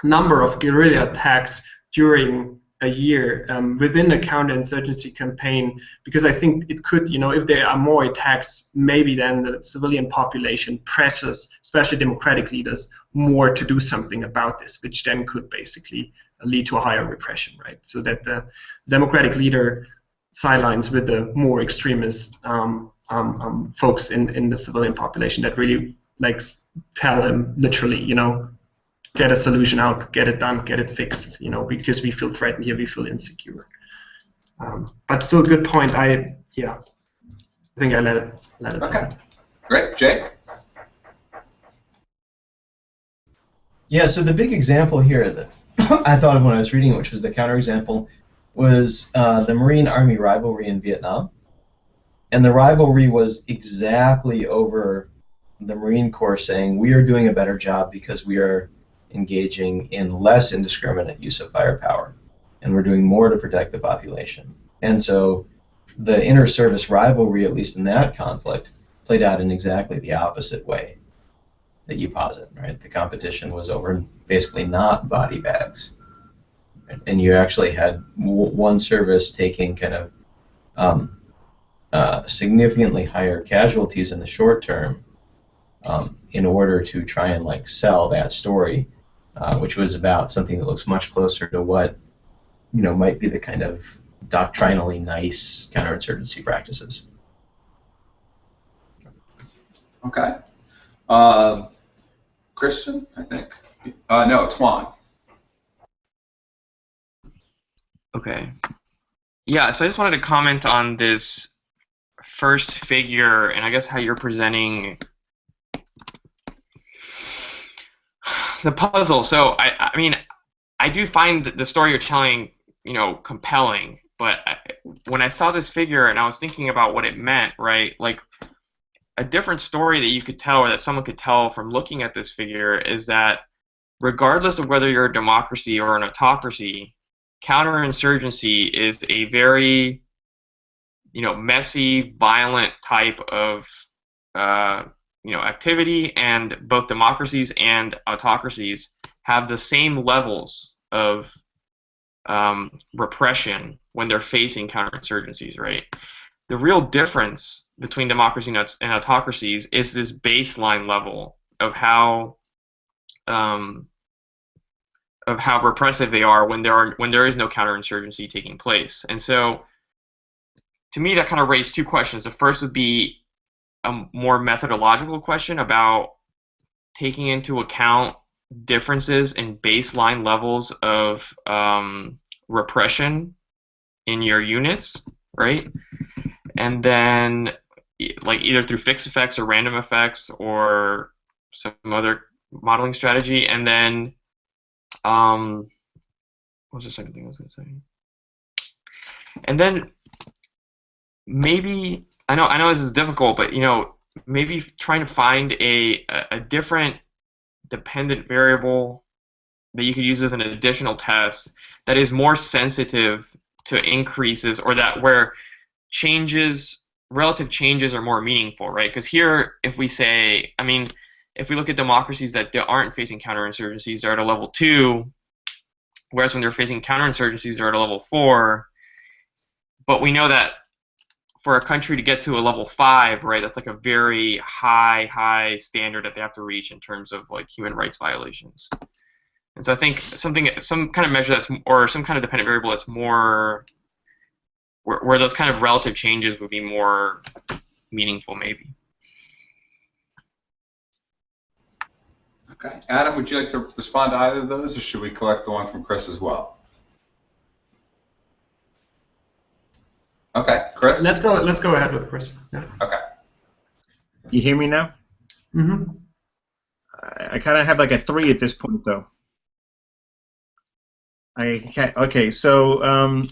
number of guerrilla attacks during a year within a counterinsurgency campaign, because I think it could, if there are more attacks, maybe then the civilian population presses, especially democratic leaders, more to do something about this, which then could basically lead to a higher repression, right? So that the democratic leader sidelines with the more extremist folks in the civilian population that really tell him literally, get a solution out, get it done, get it fixed, because we feel threatened here, we feel insecure. But still, good point. I think I let it.
Okay, great, Jay.
Yeah. So the big example here that I thought of when I was reading, which was the counterexample, was the Marine Army rivalry in Vietnam, and the rivalry was exactly over the Marine Corps saying we are doing a better job because we are engaging in less indiscriminate use of firepower, and we're doing more to protect the population. And so the inter-service rivalry, at least in that conflict, played out in exactly the opposite way that you posit, right? The competition was over basically not body bags. Right? And you actually had one service taking kind of significantly higher casualties in the short term in order to try and sell that story, which was about something that looks much closer to what might be the kind of doctrinally nice counterinsurgency practices.
Okay. Christian, I think. No, it's Juan.
Okay. Yeah, so I just wanted to comment on this first figure and I guess how you're presenting the puzzle. So I mean, I do find the story you're telling, compelling. But when I saw this figure and I was thinking about what it meant, right? A different story that you could tell, or that someone could tell from looking at this figure, is that regardless of whether you're a democracy or an autocracy, counterinsurgency is a very, messy, violent type of activity, and both democracies and autocracies have the same levels of repression when they're facing counterinsurgencies, right? The real difference between democracy and autocracies is this baseline level of how repressive they are when there is no counterinsurgency taking place. And so, to me, that kind of raised two questions. The first would be a more methodological question about taking into account differences in baseline levels of repression in your units, right? And then, either through fixed effects or random effects or some other modeling strategy. And then, what was the second thing I was going to say? And then maybe, I know this is difficult, but maybe trying to find a different dependent variable that you could use as an additional test that is more sensitive to increases, or that where relative changes are more meaningful, right? Because here, if we say, if we look at democracies that aren't facing counterinsurgencies, they're at a level 2, whereas when they're facing counterinsurgencies, they're at a level 4. But we know that for a country to get to a level 5, right, that's a very high standard that they have to reach in terms of human rights violations. And so I think some kind of measure or some kind of dependent variable that's more, where those kind of relative changes would be more meaningful, maybe.
Okay, Adam, would you like to respond to either of those, or should we collect the one from Chris as well? Okay, Chris.
Let's go ahead with Chris. Yeah.
Okay.
You hear me now?
Mm-hmm.
I kind of have like a 3 at this point, though. Okay, so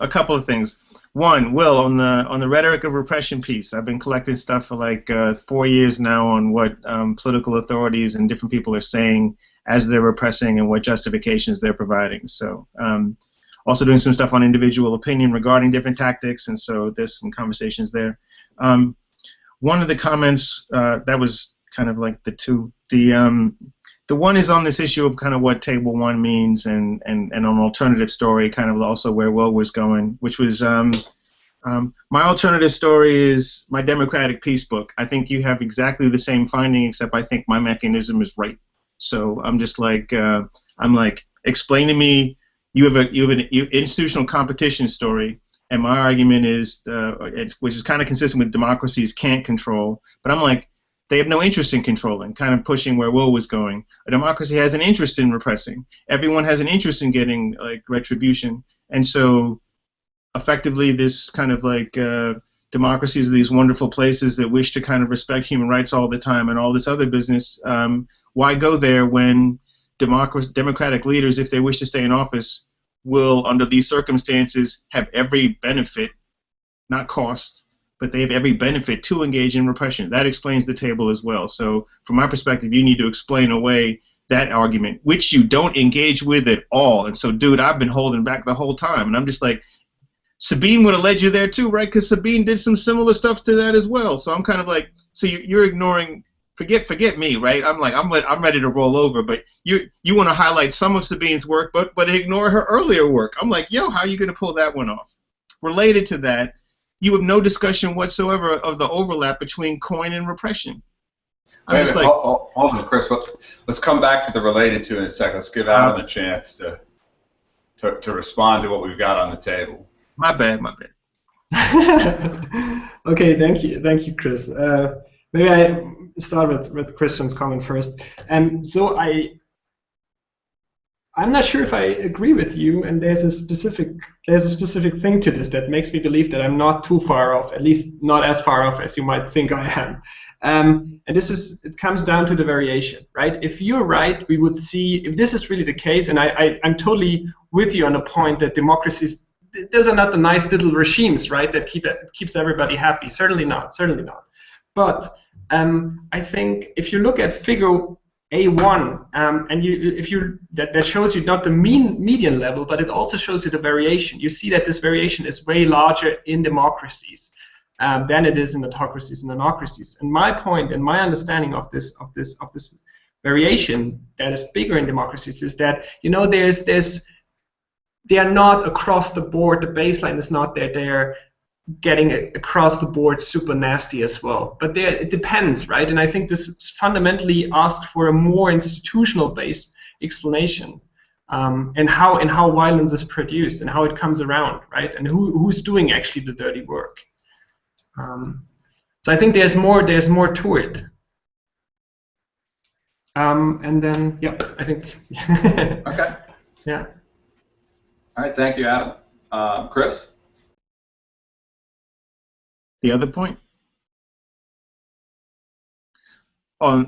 a couple of things. One, Will, on the rhetoric of repression piece, I've been collecting stuff for like 4 years now on what political authorities and different people are saying as they're repressing and what justifications they're providing. So also doing some stuff on individual opinion regarding different tactics, and so there's some conversations there. One of the comments that was kind of like the two. The one is on this issue of kind of what Table 1 means and an alternative story, kind of also where Will was going, which was my alternative story is my Democratic Peace Book. I think you have exactly the same finding, except I think my mechanism is right. So I'm just like, explain to me, you have an institutional competition story, and my argument is, which is kind of consistent with democracies can't control, but I'm like, they have no interest in controlling, kind of pushing where Will was going. A democracy has an interest in repressing. Everyone has an interest in getting like retribution. And so effectively this kind of like democracies are these wonderful places that wish to kind of respect human rights all the time and all this other business. Why go there when democratic leaders, if they wish to stay in office, will, under these circumstances, have every benefit, not cost, but they have every benefit to engage in repression. That explains the table as well. So from my perspective, you need to explain away that argument, which you don't engage with at all. And so, dude, I've been holding back the whole time. And I'm just like, Sabine would have led you there too, right? Because Sabine did some similar stuff to that as well. So I'm kind of like, so you're ignoring, forget me, right? I'm like, I'm ready to roll over, but you want to highlight some of Sabine's work, but ignore her earlier work. I'm like, yo, how are you going to pull that one off? Related to that, you have no discussion whatsoever of the overlap between coin and repression. I'm just like,
hold on, Chris. Let's come back to the related to in a second. Let's give Adam a chance to respond to what we've got on the table.
My bad.
Okay, thank you, Chris. Maybe I start with Christian's comment first. So I'm not sure if I agree with you, and there's a specific thing to this that makes me believe that I'm not too far off, at least not as far off as you might think I am. And it comes down to the variation, right? If you're right, we would see, if this is really the case, and I'm totally with you on the point that democracies, those are not the nice little regimes, right, that keeps everybody happy. Certainly not. But I think if you look at figure A1, and that shows you not the median level, but it also shows you the variation. You see that this variation is way larger in democracies than it is in autocracies and anocracies. And my point and my understanding of this variation that is bigger in democracies is that they are not across the board. The baseline is not that they're getting across the board super nasty as well. But it depends, right? And I think this fundamentally asks for a more institutional-based explanation, and how violence is produced and how it comes around, right? And who's doing actually the dirty work. So I think there's more to it. And then, yeah, I think.
Okay.
Yeah.
All right, thank you, Adam. Chris?
The other point? So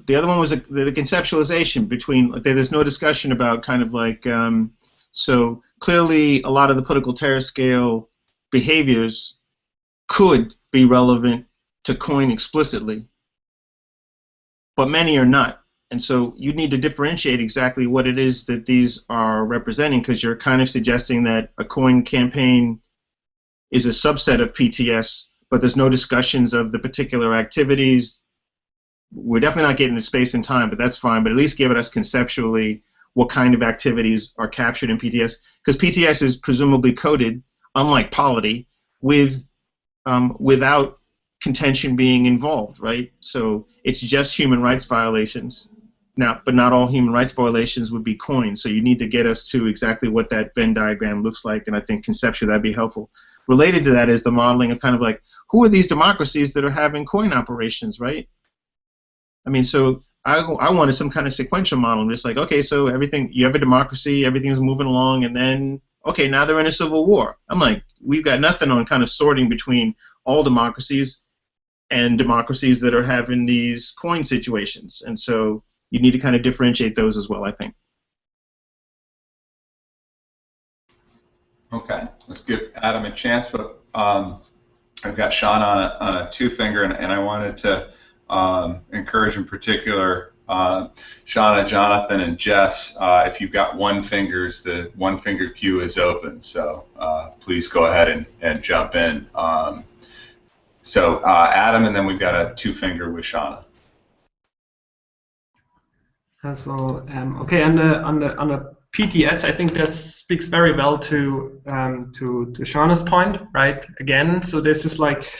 the other one was the conceptualization between, like, there's no discussion about kind of like, so clearly a lot of the political terror scale behaviors could be relevant to coin explicitly, but many are not. And so you need to differentiate exactly what it is that these are representing, because you're kind of suggesting that a coin campaign is a subset of PTS, but there's no discussions of the particular activities. We're definitely not getting to space and time, but that's fine. But at least give us conceptually what kind of activities are captured in PTS, because PTS is presumably coded, unlike polity, without contention being involved, right? So it's just human rights violations. Now, but not all human rights violations would be coined. So you need to get us to exactly what that Venn diagram looks like, and I think conceptually that'd be helpful. Related to that is the modeling of kind of like, who are these democracies that are having coin operations, right? I mean, so I wanted some kind of sequential model. Just like, okay, so everything, you have a democracy, everything's moving along, and then, okay, now they're in a civil war. I'm like, we've got nothing on kind of sorting between all democracies and democracies that are having these coin situations. And so you need to kind of differentiate those as well, I think.
Okay, let's give Adam a chance, but I've got Shanna on a two-finger, and I wanted to encourage in particular Shanna, Jonathan, and Jess. If you've got one fingers, the one-finger queue is open, so please go ahead and jump in. So Adam, and then we've got a two-finger with Shanna.
Okay, on the PTS, I think this speaks very well to Shanna's point, right? Again, so this is like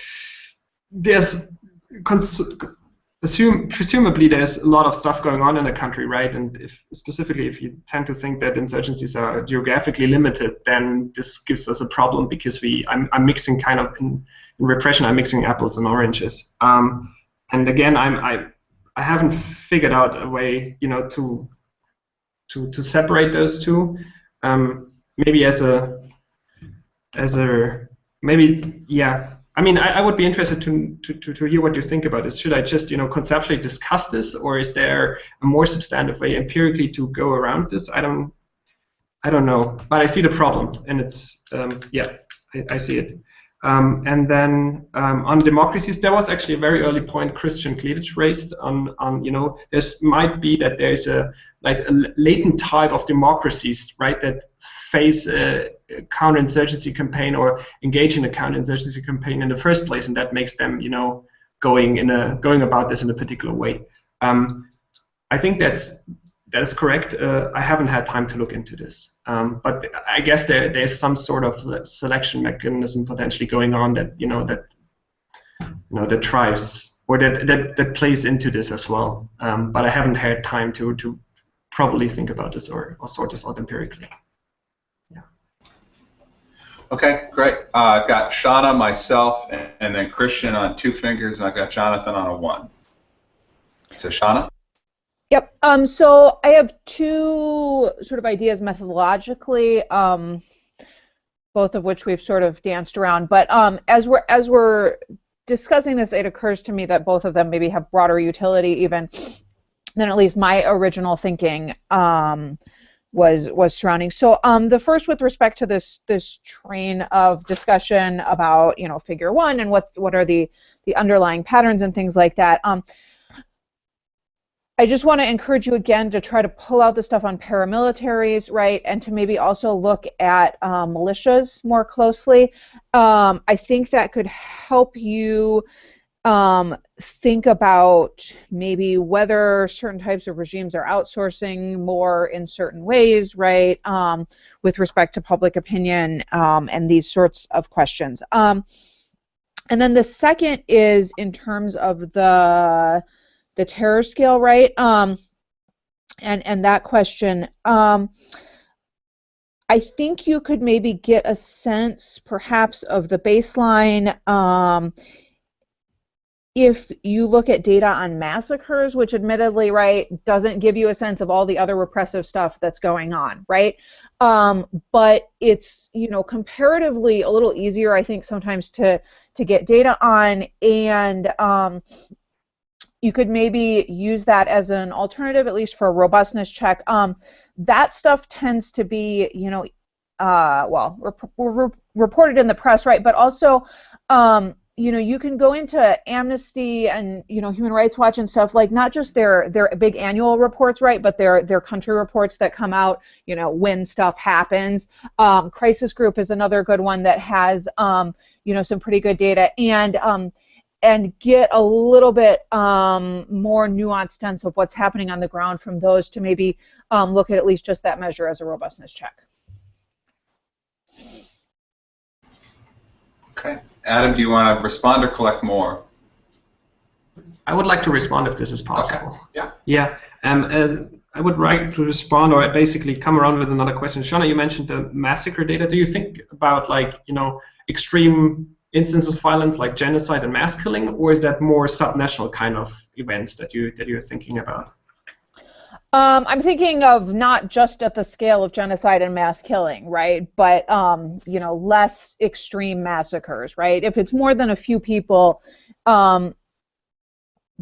presumably there's a lot of stuff going on in the country, right? And specifically if you tend to think that insurgencies are geographically limited, then this gives us a problem because I'm mixing kind of in repression, I'm mixing apples and oranges. And again, I haven't figured out a way, you know, to separate those two. Maybe maybe, yeah. I mean, I would be interested to hear what you think about this. Should I just, you know, conceptually discuss this, or is there a more substantive way empirically to go around this? I don't know, but I see the problem, and it's yeah, I see it. And then on democracies, there was actually a very early point Christian Cleavage raised on you know, might be that there's a latent type of democracies, right, that face a counterinsurgency campaign or engage in a counterinsurgency campaign in the first place, and that makes them, you know, going about this in a particular way. I think that is correct. I haven't had time to look into this, but I guess there's some sort of selection mechanism potentially going on that that drives or that plays into this as well. But I haven't had time to probably think about this or sort this out empirically. Yeah.
Okay, great. I've got Shanna, myself, and then Christian on two fingers, and I've got Jonathan on a one. So Shanna?
Yep. So I have two sort of ideas methodologically, both of which we've sort of danced around. But as we're discussing this, it occurs to me that both of them maybe have broader utility even than at least my original thinking was surrounding. So the first, with respect to this train of discussion about, you know, figure one and what are the underlying patterns and things like that. I just want to encourage you again to try to pull out the stuff on paramilitaries, right, and to maybe also look at militias more closely. I think that could help you think about maybe whether certain types of regimes are outsourcing more in certain ways, right, with respect to public opinion and these sorts of questions. And then the second is in terms of the terror scale, right? And that question, I think you could maybe get a sense, perhaps, of the baseline if you look at data on massacres, which admittedly, right, doesn't give you a sense of all the other repressive stuff that's going on, right? But it's, you know, comparatively a little easier, I think, sometimes to get data on, and you could maybe use that as an alternative, at least for a robustness check. That stuff tends to be, you know, well, reported in the press, right? But also, you know, you can go into Amnesty and, you know, Human Rights Watch and stuff, like not just their big annual reports, right, but their country reports that come out, you know, when stuff happens. Crisis Group is another good one that has, you know, some pretty good data, and get a little bit more nuanced sense of what's happening on the ground from those to maybe look at least just that measure as a robustness check.
Okay. Adam, do you want to respond or collect more?
I would like to respond if this is possible.
Okay. Yeah.
Yeah. I would like to respond or basically come around with another question. Shanna, you mentioned the massacre data. Do you think about, like, you know, extreme instances of violence like genocide and mass killing, or is that more subnational kind of events that you're thinking about?
I'm thinking of not just at the scale of genocide and mass killing, right, but you know, less extreme massacres, right? If it's more than a few people,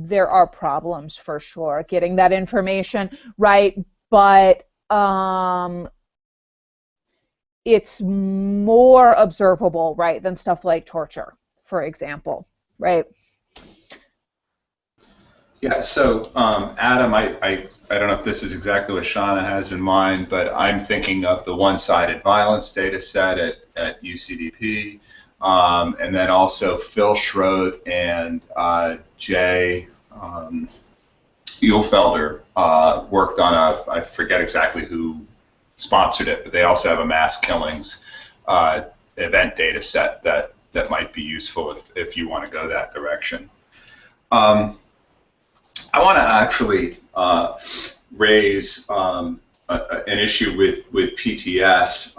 there are problems for sure getting that information right, but it's more observable, right, than stuff like torture, for example, right?
Yeah, so Adam, I don't know if this is exactly what Shanna has in mind, but I'm thinking of the one-sided violence data set at UCDP, and then also Phil Schroed and Jay Uhlfelder worked on I forget exactly who sponsored it, but they also have a mass killings event data set that might be useful if you want to go that direction. I want to actually raise an issue with PTS.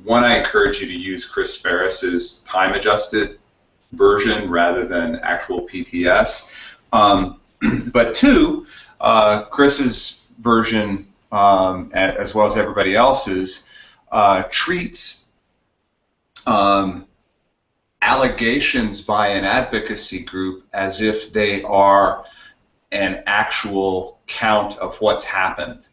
One, I encourage you to use Chris Ferris's time-adjusted version rather than actual PTS. But two, Chris's version, as well as everybody else's, treats allegations by an advocacy group as if they are an actual count of what's happened.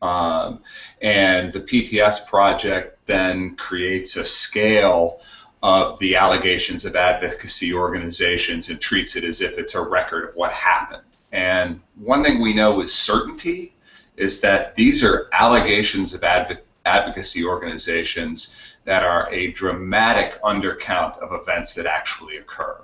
And the PTS project then creates a scale of the allegations of advocacy organizations and treats it as if it's a record of what happened. And one thing we know with certainty is that these are allegations of advocacy organizations that are a dramatic undercount of events that actually occur.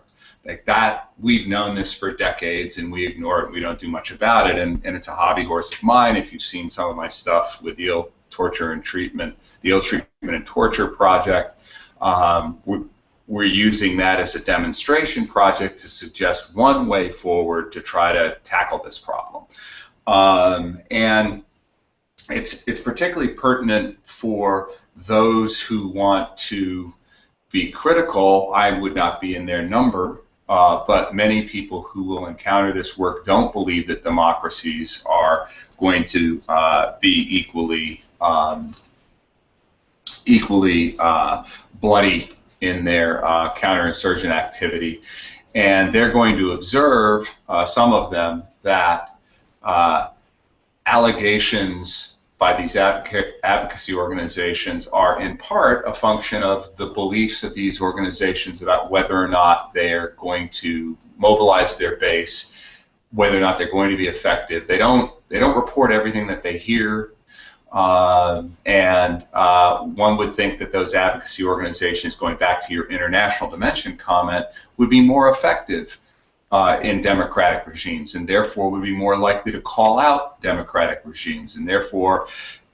Like that, we've known this for decades and we ignore it, we don't do much about it, and it's a hobby horse of mine. If you've seen some of my stuff with the Ill Torture and Treatment, the Ill Treatment and Torture Project, we're using that as a demonstration project to suggest one way forward to try to tackle this problem. And it's particularly pertinent for those who want to be critical. I would not be in their number. But many people who will encounter this work don't believe that democracies are going to be equally bloody in their counterinsurgent activity. And they're going to observe, some of them, that allegations by these advocacy organizations are in part a function of the beliefs of these organizations about whether or not they're going to mobilize their base, whether or not they're going to be effective. They don't report everything that they hear, and one would think that those advocacy organizations, going back to your international dimension comment, would be more effective in democratic regimes, and therefore would be more likely to call out democratic regimes, and therefore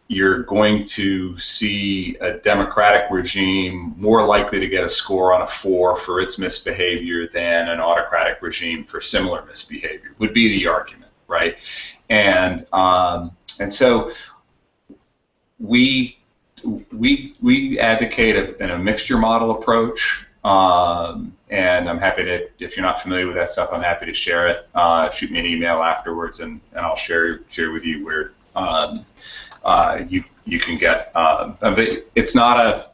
you're going to see a democratic regime more likely to get a score on a 4 for its misbehavior than an autocratic regime for similar misbehavior, would be the argument, right? And so we advocate a mixture model approach. And I'm happy to, if you're not familiar with that stuff, I'm happy to share it. Shoot me an email afterwards, and I'll share with you where you can get. It's not a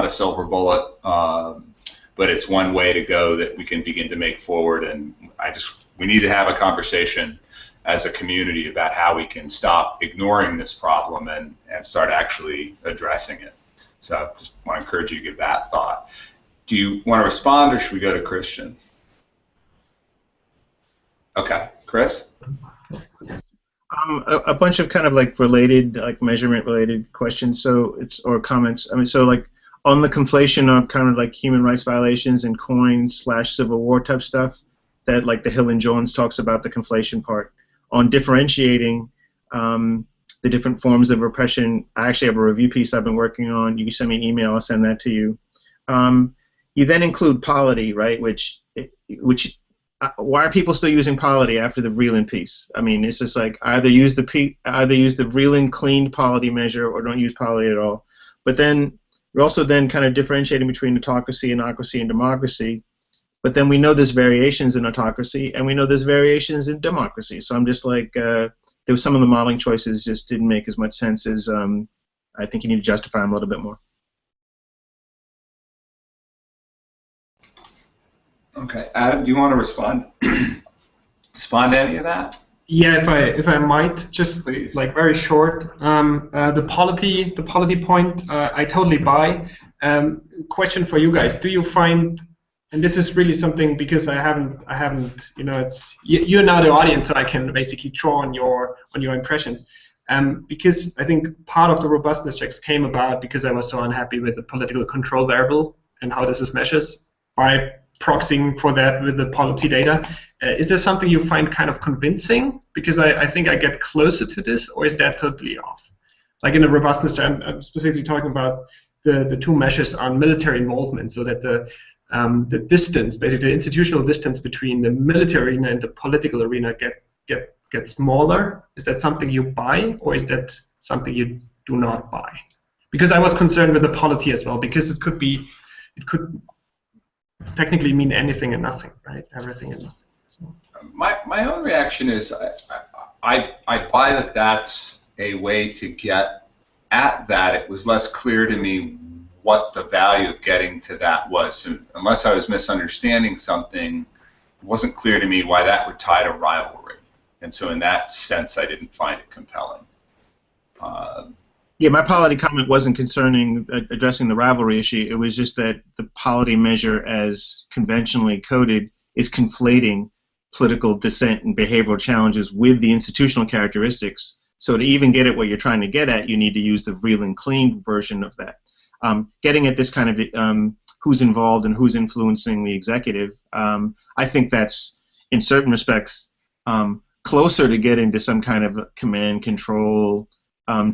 silver bullet, but it's one way to go that we can begin to make forward. And we need to have a conversation as a community about how we can stop ignoring this problem and start actually addressing it. So just want to encourage you to give that thought. Do you want to respond, or should we go to Christian? Okay, Chris?
A bunch of kind of like related, like measurement-related questions, or comments. I mean, so like on the conflation of kind of like human rights violations and coin/Civil War type stuff, that like the Hill and Jones talks about the conflation part. On differentiating the different forms of repression, I actually have a review piece I've been working on. You can send me an email, I'll send that to you. You then include polity, right? Which why are people still using polity after the Vreeland piece? I mean, it's just like either use the Vreeland cleaned polity measure or don't use polity at all. But then we're also then kind of differentiating between autocracy, anocracy, and democracy. But then we know there's variations in autocracy, and we know there's variations in democracy. So I'm just like, some of the modeling choices just didn't make as much sense as I think you need to justify them a little bit more.
Okay, Adam, do you want to respond? Respond to any of that?
Yeah, if I might, just
Please.
like very short. The polity point, I totally buy. Question for you guys: do you find, and this is really something because I haven't, you know, it's you're now the audience, so I can basically draw on your impressions. Because I think part of the robustness checks came about because I was so unhappy with the political control variable and how this is measured by proxying for that with the polity data. Is there something you find kind of convincing? Because I think I get closer to this, or is that totally off? Like in the robustness check, I'm specifically talking about the two measures on military involvement, so that the distance, basically the institutional distance between the military arena and the political arena get smaller. Is that something you buy, or is that something you do not buy? Because I was concerned with the polity as well, because it could technically mean anything and nothing, right? Everything and nothing. So.
My own reaction is I buy that that's a way to get at that. It was less clear to me what the value of getting to that was. So unless I was misunderstanding something, it wasn't clear to me why that would tie to rivalry. And so in that sense, I didn't find it compelling.
Yeah, my polity comment wasn't concerning addressing the rivalry issue. It was just that the polity measure, as conventionally coded, is conflating political dissent and behavioral challenges with the institutional characteristics. So to even get at what you're trying to get at, you need to use the real and clean version of that. Getting at this kind of who's involved and who's influencing the executive, I think that's, in certain respects, closer to getting to some kind of command control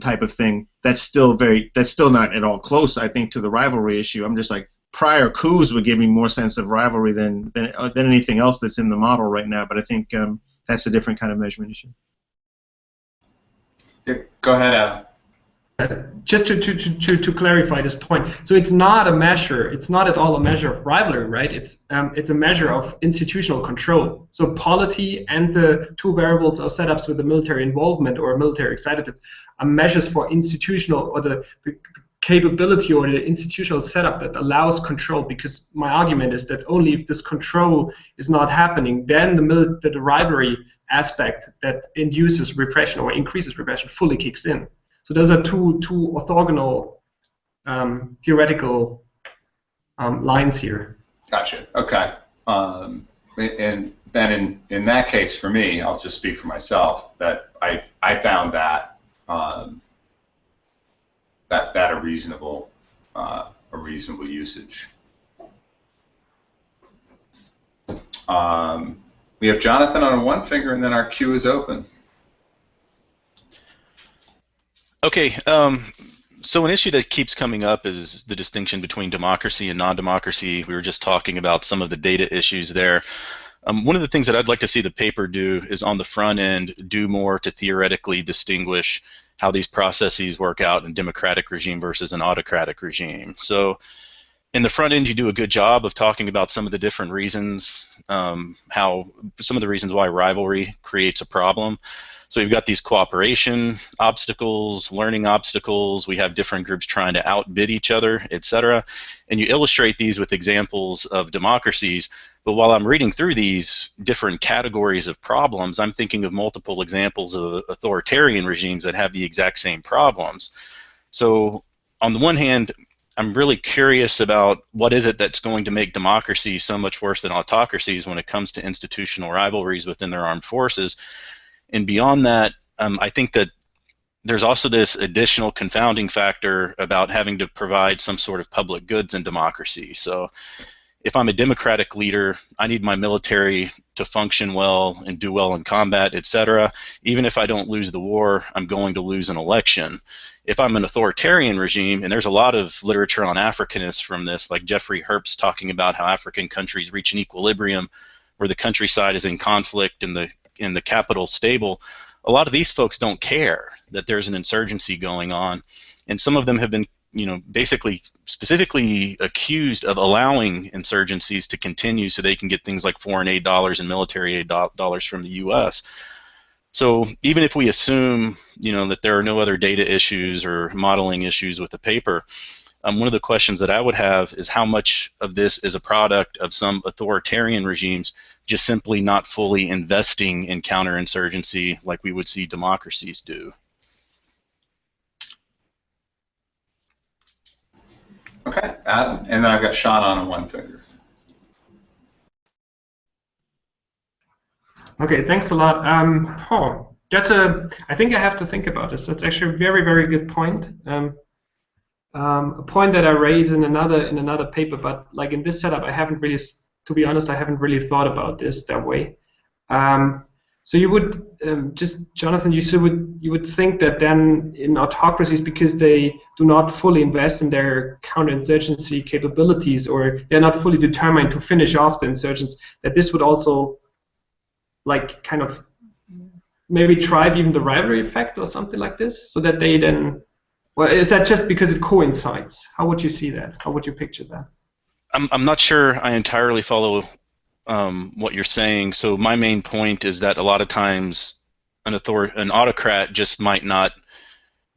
type of thing. That's still not at all close, I think, to the rivalry issue. I'm just like, prior coups would give me more sense of rivalry than anything else that's in the model right now. But I think that's a different kind of measurement issue.
Yeah, go ahead, Adam.
Just to clarify this point, so it's not a measure. It's not at all a measure of rivalry, right? It's a measure of institutional control. So polity and the two variables or setups with the military involvement or military excitative are measures for institutional or the capability or the institutional setup that allows control. Because my argument is that only if this control is not happening, then the rivalry aspect that induces repression or increases repression fully kicks in. So those are two orthogonal theoretical lines here.
Gotcha. Okay. And then in that case, for me, I'll just speak for myself, that I found that that a reasonable usage. We have Jonathan on one finger, and then our queue is open.
Okay, so an issue that keeps coming up is the distinction between democracy and non-democracy. We were just talking about some of the data issues there. One of the things that I'd like to see the paper do is on the front end do more to theoretically distinguish how these processes work out in a democratic regime versus an autocratic regime. So in the front end, you do a good job of talking about some of the different reasons, how some of the reasons why rivalry creates a problem. So we've got these cooperation obstacles, learning obstacles, we have different groups trying to outbid each other, etc. And you illustrate these with examples of democracies, but while I'm reading through these different categories of problems, I'm thinking of multiple examples of authoritarian regimes that have the exact same problems. So on the one hand, I'm really curious about what is it that's going to make democracy so much worse than autocracies when it comes to institutional rivalries within their armed forces. And beyond that, I think that there's also this additional confounding factor about having to provide some sort of public goods in democracy. So if I'm a democratic leader, I need my military to function well and do well in combat, etc. Even if I don't lose the war, I'm going to lose an election. If I'm an authoritarian regime, and there's a lot of literature on Africanists from this, like Jeffrey Herbst talking about how African countries reach an equilibrium where the countryside is in conflict and the capital stable. A lot of these folks don't care that there's an insurgency going on, and some of them have been, basically specifically accused of allowing insurgencies to continue so they can get things like foreign aid dollars and military aid dollars from the U.S. So even if we assume, that there are no other data issues or modeling issues with the paper, One of the questions that I would have is how much of this is a product of some authoritarian regimes just simply not fully investing in counterinsurgency like we would see democracies do.
Okay, Adam, and then I've got Shanna on one finger.
Okay, thanks a lot. I think I have to think about this. That's actually a very, very good point. A point that I raise in another paper, but like in this setup, I haven't really, to be honest, I haven't really thought about this that way. So you would just, Jonathan, you would think that then in autocracies, because they do not fully invest in their counterinsurgency capabilities, or they're not fully determined to finish off the insurgents, that this would also like kind of maybe drive even the rivalry effect or something like this, so that they then, well, is that just because it coincides? How would you see that? How would you picture that?
I'm not sure I entirely follow what you're saying. So my main point is that a lot of times an autocrat just might not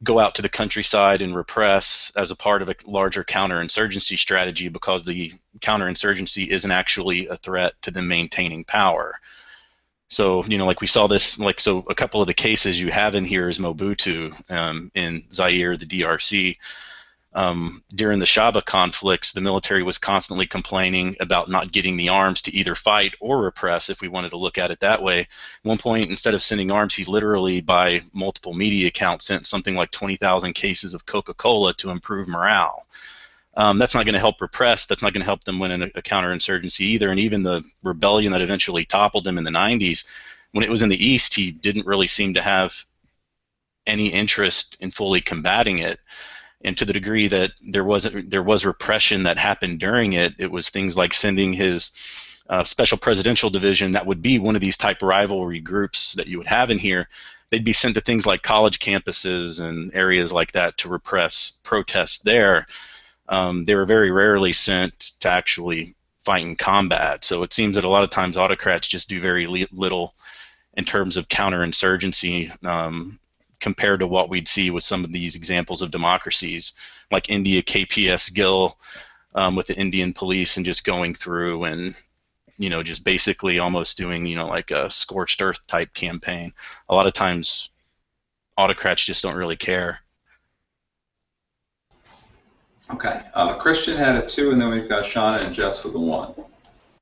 go out to the countryside and repress as a part of a larger counterinsurgency strategy, because the counterinsurgency isn't actually a threat to them maintaining power. So, you know, like we saw this, so a couple of the cases you have in here is Mobutu in Zaire, the DRC. During the Shaba conflicts, the military was constantly complaining about not getting the arms to either fight or repress, if we wanted to look at it that way. At one point, instead of sending arms, he literally, by multiple media accounts, sent something like 20,000 cases of Coca-Cola to improve morale. That's not going to help repress. That's not going to help them win a counterinsurgency either. And even the rebellion that eventually toppled him in the 90s, when it was in the East, he didn't really seem to have any interest in fully combating it. And to the degree that there was repression that happened during it, it was things like sending his special presidential division, that would be one of these type rivalry groups that you would have in here. They'd be sent to things like college campuses and areas like that to repress protests there. They were very rarely sent to actually fight in combat. So it seems that a lot of times autocrats just do very little in terms of counterinsurgency, compared to what we'd see with some of these examples of democracies, like India, KPS Gill with the Indian police, and just going through and, you know, just basically almost doing, you know, like a scorched earth type campaign. A lot of times autocrats just don't really care.
Okay, Christian had a 2, and then we've got Shanna and Jess with a 1.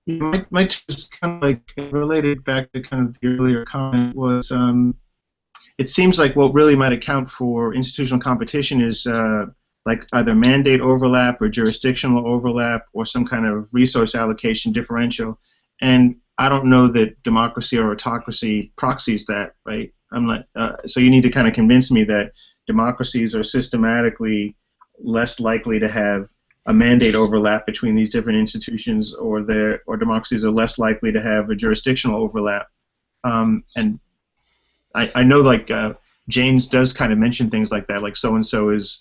Yeah, my 2 is kind of like related back to kind of the earlier comment was, it seems like what really might account for institutional competition is like either mandate overlap or jurisdictional overlap or some kind of resource allocation differential. And I don't know that democracy or autocracy proxies that, right? I'm not. So you need to kind of convince me that democracies are systematically less likely to have a mandate overlap between these different institutions, or democracies are less likely to have a jurisdictional overlap. And I know, like, James does kind of mention things like that, like so-and-so is,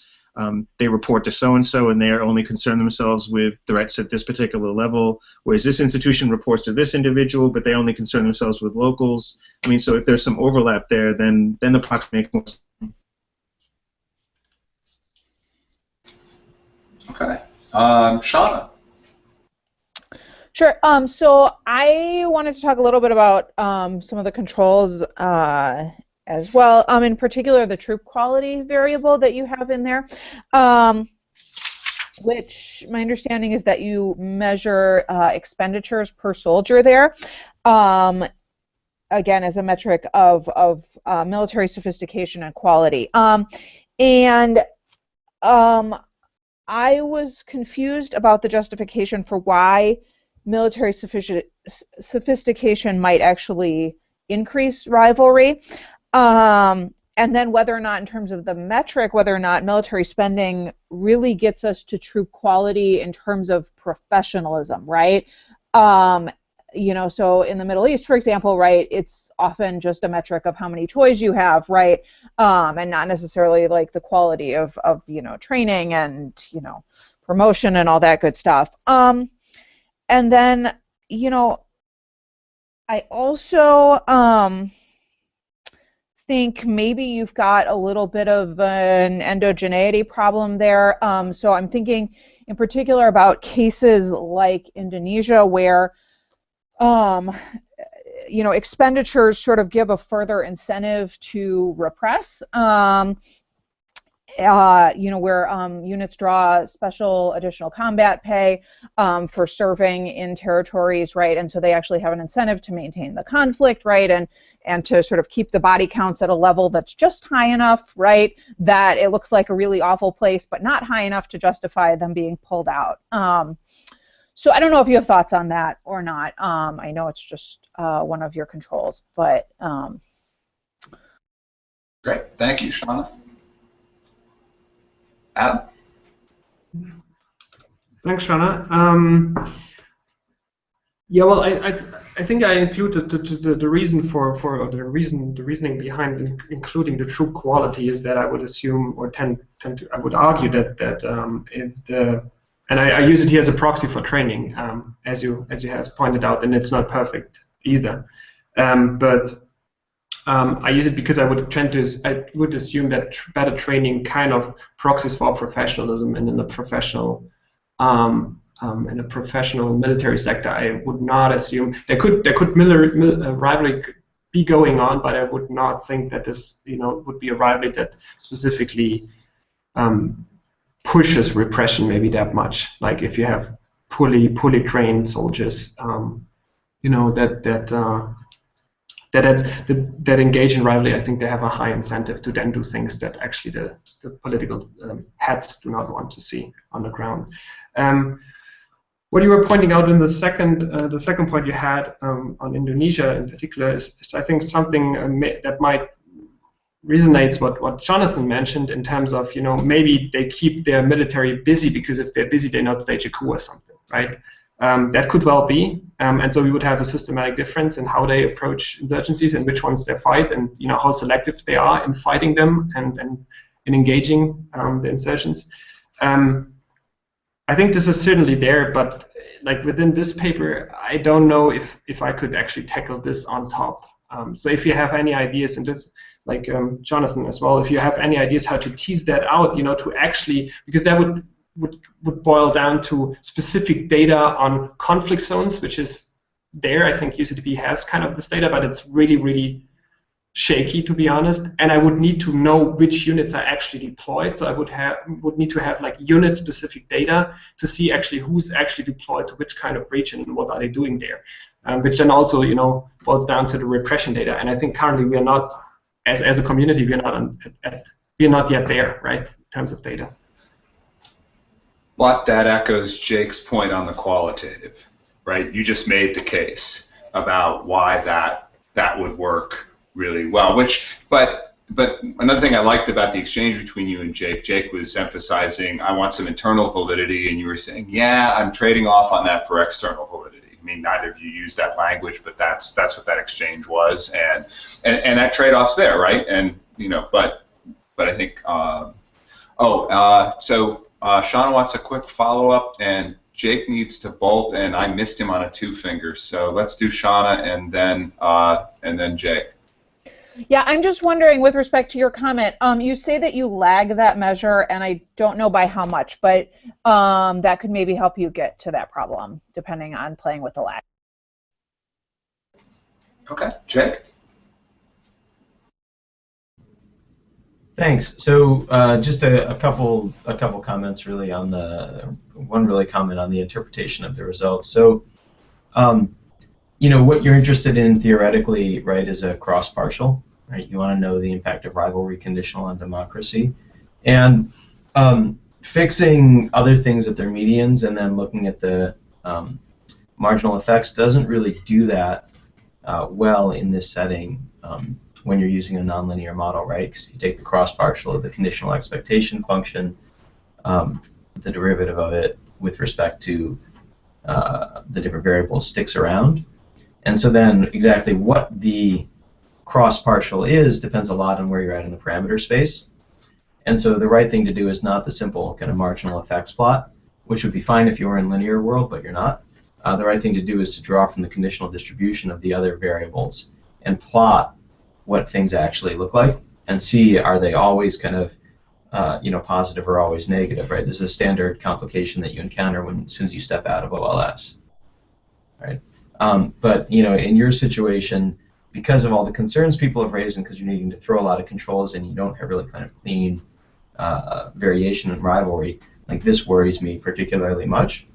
they report to so-and-so and they're only concerned themselves with threats at this particular level, whereas this institution reports to this individual, but they only concern themselves with locals. I mean, so if there's some overlap there, then the proxy makes more sense.
Okay. Shanna.
Sure. So I wanted to talk a little bit about some of the controls as well. In particular, the troop quality variable that you have in there, which my understanding is that you measure expenditures per soldier there. Again, as a metric of military sophistication and quality. I was confused about the justification for why military sophistication might actually increase rivalry, and then whether or not, in terms of the metric, whether or not military spending really gets us to troop quality in terms of professionalism, right? You know, so in the Middle East, for example, right, it's often just a metric of how many toys you have, right, and not necessarily like the quality of you know, training and, you know, promotion and all that good stuff. And then, you know, I also think maybe you've got a little bit of an endogeneity problem there. So I'm thinking in particular about cases like Indonesia where expenditures sort of give a further incentive to repress. Where units draw special additional combat pay for serving in territories, right? And so they actually have an incentive to maintain the conflict, right? And to sort of keep the body counts at a level that's just high enough, right? That it looks like a really awful place, but not high enough to justify them being pulled out. So I don't know if you have thoughts on that or not. I know it's just one of your controls, but.
Great, thank you, Shanna. Adam?
Thanks, Shanna. Yeah, well, I think I included the reason the reasoning behind including the troop quality is that I would assume or I would argue that if and I use it here as a proxy for training, as you have pointed out, and it's not perfect either, but I use it because I would assume that better training kind of proxies for professionalism, and in a professional military sector, I would not assume there could rivalry be going on, but I would not think that this would be a rivalry that specifically pushes repression maybe that much. Like if you have poorly trained soldiers, that engage in rivalry, I think they have a high incentive to then do things that actually the political heads do not want to see on the ground. What you were pointing out in the second point you had on Indonesia in particular is I think something that might resonates what Jonathan mentioned in terms of maybe they keep their military busy because if they're busy they not stage a coup or something, right? That could well be, and so we would have a systematic difference in how they approach insurgencies and which ones they fight, and how selective they are in fighting them and in engaging the insurgents. I think this is certainly there, but like within this paper, I don't know if I could actually tackle this on top. So if you have any ideas, and this, like Jonathan as well, if you have any ideas how to tease that out, to actually, because that would boil down to specific data on conflict zones, which is there. I think UCTP has kind of this data, but it's really, really shaky, to be honest. And I would need to know which units are actually deployed. So I would need to have like unit-specific data to see actually who's actually deployed to which kind of region and what are they doing there, which then also boils down to the repression data. And I think currently we are not, as a community, we are not yet there, right, in terms of data.
But that echoes Jake's point on the qualitative, right? You just made the case about why that would work really well. But another thing I liked about the exchange between you and Jake was emphasizing I want some internal validity, and you were saying, yeah, I'm trading off on that for external validity. I mean, neither of you used that language, but that's what that exchange was, and that trade-off's there, right? And but I think Shanna wants a quick follow-up, and Jake needs to bolt, and I missed him on a 2-finger. So let's do Shanna and then Jake.
Yeah, I'm just wondering, with respect to your comment, you say that you lag that measure, and I don't know by how much, but that could maybe help you get to that problem, depending on playing with the lag.
Okay, Jake?
Thanks. So just a couple comments really on one comment on the interpretation of the results. So what you're interested in theoretically, right, is a cross-partial, right? You want to know the impact of rivalry conditional on democracy, and fixing other things at their medians and then looking at the marginal effects doesn't really do that well in this setting. When you're using a nonlinear model, right? Because you take the cross-partial of the conditional expectation function, the derivative of it with respect to the different variables sticks around. And so then exactly what the cross-partial is depends a lot on where you're at in the parameter space. And so the right thing to do is not the simple kind of marginal effects plot, which would be fine if you were in linear world, but you're not. The right thing to do is to draw from the conditional distribution of the other variables and plot what things actually look like and see, are they always kind of positive or always negative, right? This is a standard complication that you encounter as soon as you step out of OLS, right? But in your situation, because of all the concerns people have raised and because you're needing to throw a lot of controls and you don't have really kind of clean variation and rivalry, like this worries me particularly much.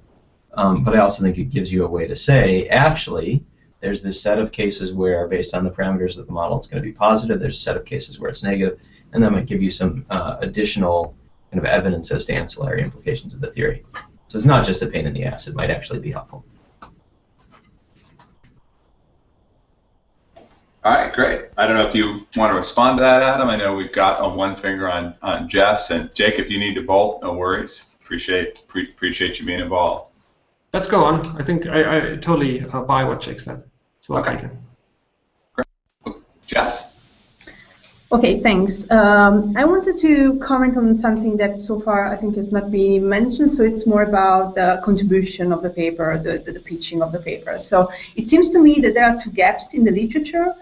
But I also think it gives you a way to say, actually, there's this set of cases where, based on the parameters of the model, it's going to be positive. There's a set of cases where it's negative, and that might give you some additional kind of evidence as to ancillary implications of the theory. So it's not just a pain in the ass. It might actually be helpful.
All right, great. I don't know if you want to respond to that, Adam. I know we've got on one finger on Jess, and Jake, if you need to bolt, no worries. Appreciate you being involved.
Let's go on. I think I totally buy what Jake said. It's well taken.
Great. Jess?
Okay, thanks. I wanted to comment on something that so far I think has not been mentioned. So it's more about the contribution of the paper, the pitching of the paper. So it seems to me that there are two gaps in the literature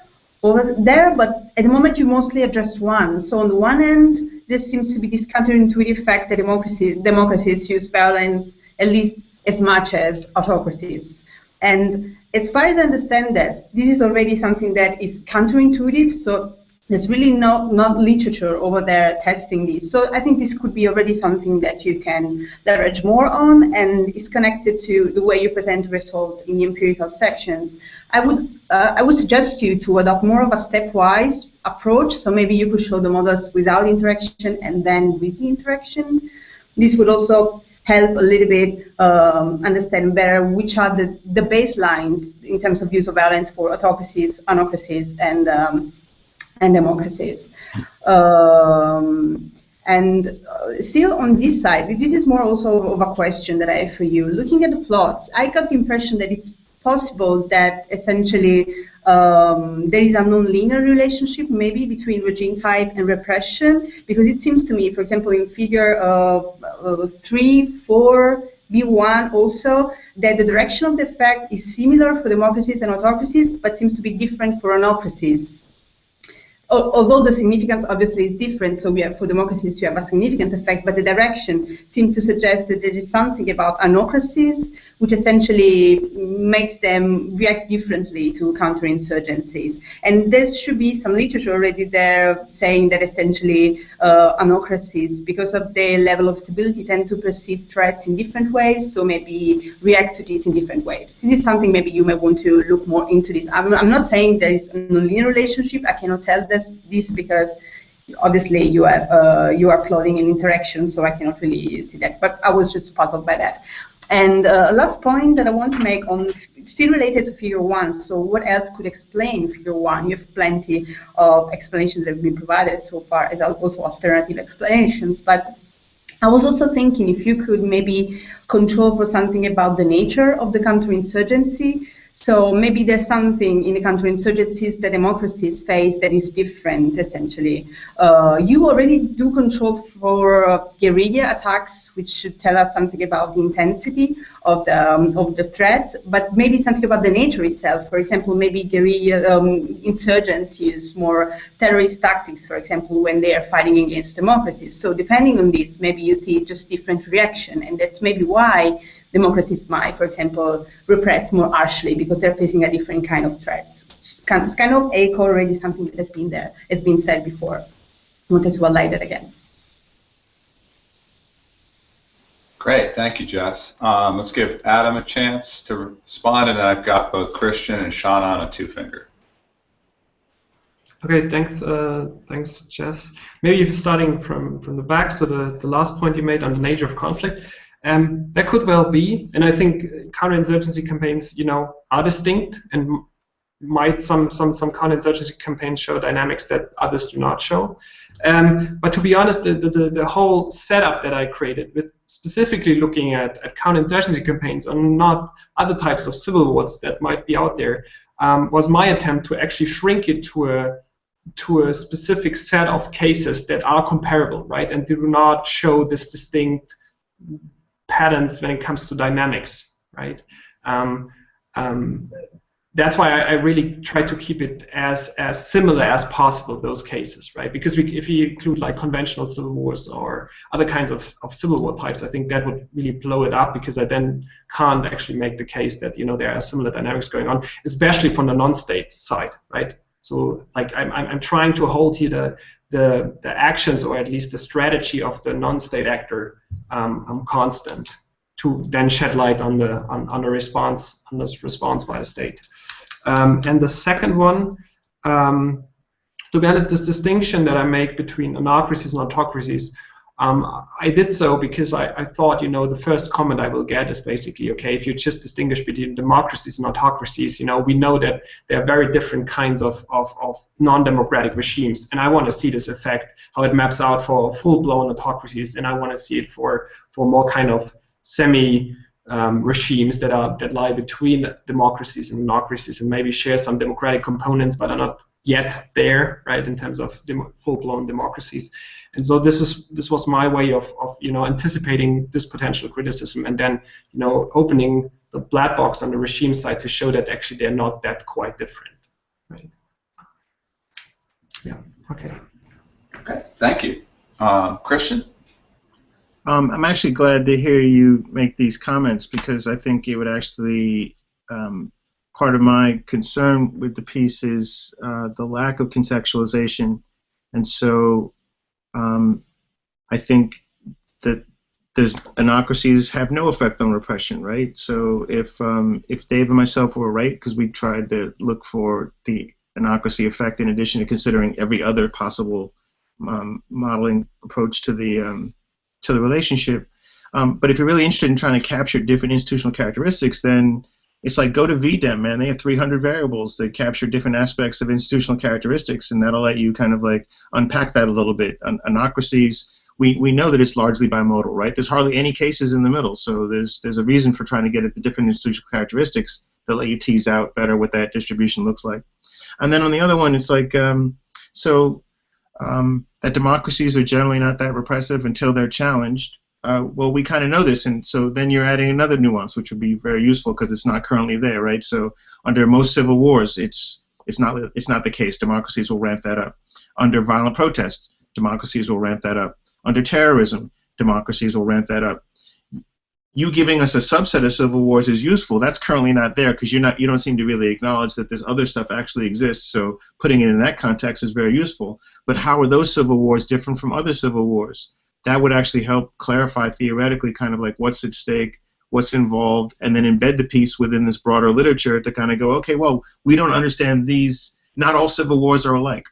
over there, but at the moment you mostly address one. So on the one end, there seems to be this counterintuitive fact that democracies use violence at least as much as autocracies. And as far as I understand that, this is already something that is counterintuitive, so there's really not literature over there testing this. So I think this could be already something that you can leverage more on, and is connected to the way you present results in the empirical sections. I would suggest you to adopt more of a stepwise approach. So maybe you could show the models without interaction and then with the interaction. This would also help a little bit understand better which are the baselines in terms of use of violence for autocracies, anocracies, and democracies. Still on this side, this is more also of a question that I have for you. Looking at the plots, I got the impression that it's possible that essentially there is a non-linear relationship maybe between regime type and repression, because it seems to me, for example, in figure 3, 4, B1 also, that the direction of the effect is similar for democracies and autocracies, but seems to be different for anocracies. Although the significance obviously is different, so we have, for democracies you have a significant effect, but the direction seems to suggest that there is something about anocracies which essentially makes them react differently to counterinsurgencies. And there should be some literature already there saying that essentially anocracies, because of their level of stability, tend to perceive threats in different ways, so maybe react to this in different ways. This is something maybe you may want to look more into this. I'm not saying there is a nonlinear relationship. I cannot tell this because obviously you are plotting an interaction, so I cannot really see that. But I was just puzzled by that. And last point that I want to make on, still related to figure 1, so what else could explain figure 1? You have plenty of explanations that have been provided so far, as also alternative explanations, but I was also thinking if you could maybe control for something about the nature of the counterinsurgency. So maybe there's something in the counterinsurgencies that democracies face that is different, essentially. You already do control for guerrilla attacks, which should tell us something about the intensity of the threat, but maybe something about the nature itself. For example, maybe guerrilla insurgents use more terrorist tactics, for example, when they are fighting against democracies. So depending on this, maybe you see just different reaction, and that's maybe why democracies might, for example, repress more harshly because they're facing a different kind of threats. It's kind of echo already something that has been there, has been said before. I wanted to highlight that again.
Great, thank you, Jess. Let's give Adam a chance to respond, and then I've got both Christian and Shanna on a 2-finger.
Okay, thanks, Jess. Maybe if you're starting from the back, so the last point you made on the nature of conflict. That could well be, and I think counterinsurgency campaigns, are distinct, and might some counterinsurgency campaigns show dynamics that others do not show. But to be honest, the whole setup that I created, with specifically looking at counterinsurgency campaigns and not other types of civil wars that might be out there, was my attempt to actually shrink it to a specific set of cases that are comparable, right, and do not show this distinct patterns when it comes to dynamics, right? that's why I really try to keep it as similar as possible, those cases, right? Because if you include like conventional civil wars or other kinds of civil war types, I think that would really blow it up, because I then can't actually make the case that there are similar dynamics going on, especially from the non-state side, right? So like I'm trying to hold here the actions, or at least the strategy of the non-state actor constant, to then shed light on the response by the state. And the second one, to be honest, this distinction that I make between anarchcies and autocracies, I did so because I thought, the first comment I will get is basically, okay, if you just distinguish between democracies and autocracies, we know that there are very different kinds of non-democratic regimes, and I want to see this effect, how it maps out for full-blown autocracies, and I want to see it for more kind of semi regimes that lie between democracies and anarchcies, and maybe share some democratic components but are not yet there, right, in terms of full-blown democracies. And so this was my way of anticipating this potential criticism, and then opening the black box on the regime side to show that actually they're not that quite different, right? Yeah. Okay.
Okay. Thank you, Christian.
I'm actually glad to hear you make these comments, because I think it would actually, part of my concern with the piece is the lack of contextualization, and so I think that anarchcies have no effect on repression, right? So if Dave and myself were right, because we tried to look for the anarchy effect in addition to considering every other possible modeling approach to the relationship. But if you're really interested in trying to capture different institutional characteristics, then it's like go to VDEM, man. They have 300 variables that capture different aspects of institutional characteristics, and that'll let you kind of like unpack that a little bit. Anarchcies, we know that it's largely bimodal, right? There's hardly any cases in the middle, so there's a reason for trying to get at the different institutional characteristics that let you tease out better what that distribution looks like. And then on the other one, it's like that democracies are generally not that repressive until they're challenged. Well, we kind of know this, and so then you're adding another nuance, which would be very useful because it's not currently there, right? So under most civil wars, it's not the case. Democracies will ramp that up. Under violent protest, democracies will ramp that up. Under terrorism, democracies will ramp that up. You giving us a subset of civil wars is useful. That's currently not there because you don't seem to really acknowledge that this other stuff actually exists. So putting it in that context is very useful. But how are those civil wars different from other civil wars? That would actually help clarify theoretically kind of like what's at stake, what's involved, and then embed the piece within this broader literature to kind of go, okay, well, we don't understand these. Not all civil wars are alike.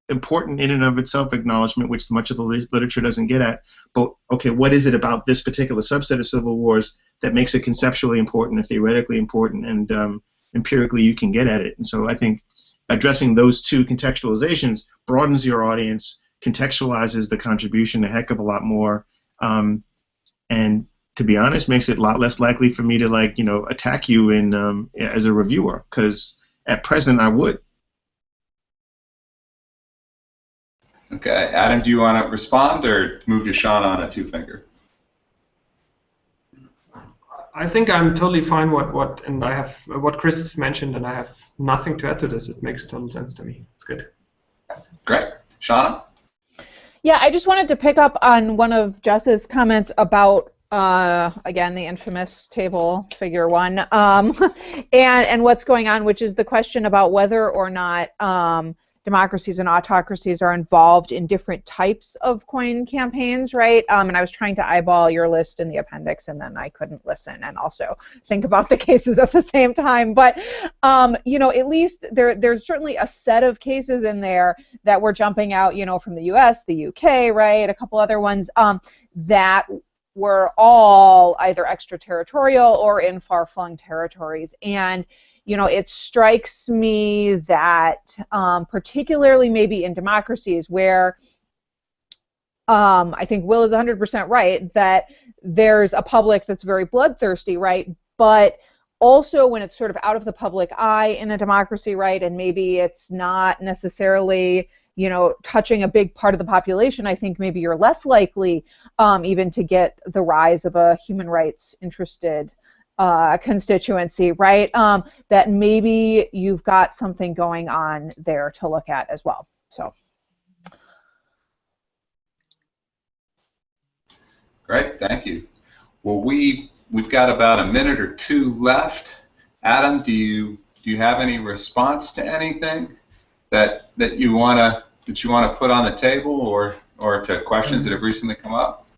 Important in and of itself acknowledgement, which much of the literature doesn't get at, but okay, what is it about this particular subset of civil wars that makes it conceptually important or theoretically important, and empirically you can get at it. And so I think addressing those two contextualizations broadens your audience, contextualizes the contribution a heck of a lot more, and to be honest, makes it a lot less likely for me to attack you in as a reviewer, because at present I would.
Okay, Adam, do you want to respond or move to Shanna on a two-finger?
I think I'm totally fine what Chris mentioned, and I have nothing to add to this. It makes total sense to me. It's good. Great.
Shanna?
Yeah, I just wanted to pick up on one of Jess's comments about again, the infamous table, figure 1, and what's going on, which is the question about whether or not democracies and autocracies are involved in different types of coin campaigns, right? And I was trying to eyeball your list in the appendix, and then I couldn't listen and also think about the cases at the same time. But at least there's certainly a set of cases in there that were jumping out, from the U.S., the UK, right, a couple other ones that were all either extraterritorial or in far-flung territories. And it strikes me that particularly maybe in democracies where I think Will is 100% right that there's a public that's very bloodthirsty, right? But also when it's sort of out of the public eye in a democracy, right, and maybe it's not necessarily touching a big part of the population, I think maybe you're less likely even to get the rise of a human rights interested constituency, right? That maybe you've got something going on there to look at as well. So.
Great, thank you. Well, we've got about a minute or two left. Adam, do you have any response to anything that you wanna put on the table, or to questions that have recently come up?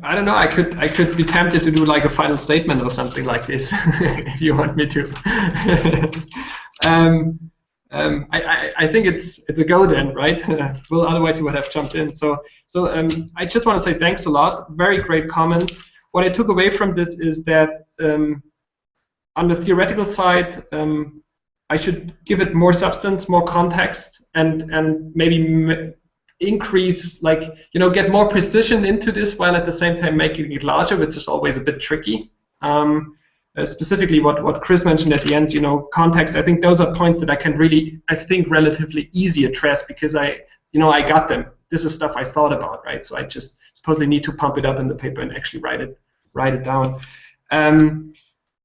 I don't know. I could be tempted to do like a final statement or something like this, if you want me to. I think it's a go then, right? Well, otherwise you would have jumped in. So I just want to say thanks a lot. Very great comments. What I took away from this is that on the theoretical side, I should give it more substance, more context, and maybe increase, like, get more precision into this while at the same time making it larger, which is always a bit tricky. Specifically what Chris mentioned at the end, context, I think those are points that I can really, I think, relatively easy address, because I got them. This is stuff I thought about, right? So I just supposedly need to pump it up in the paper and actually write it down.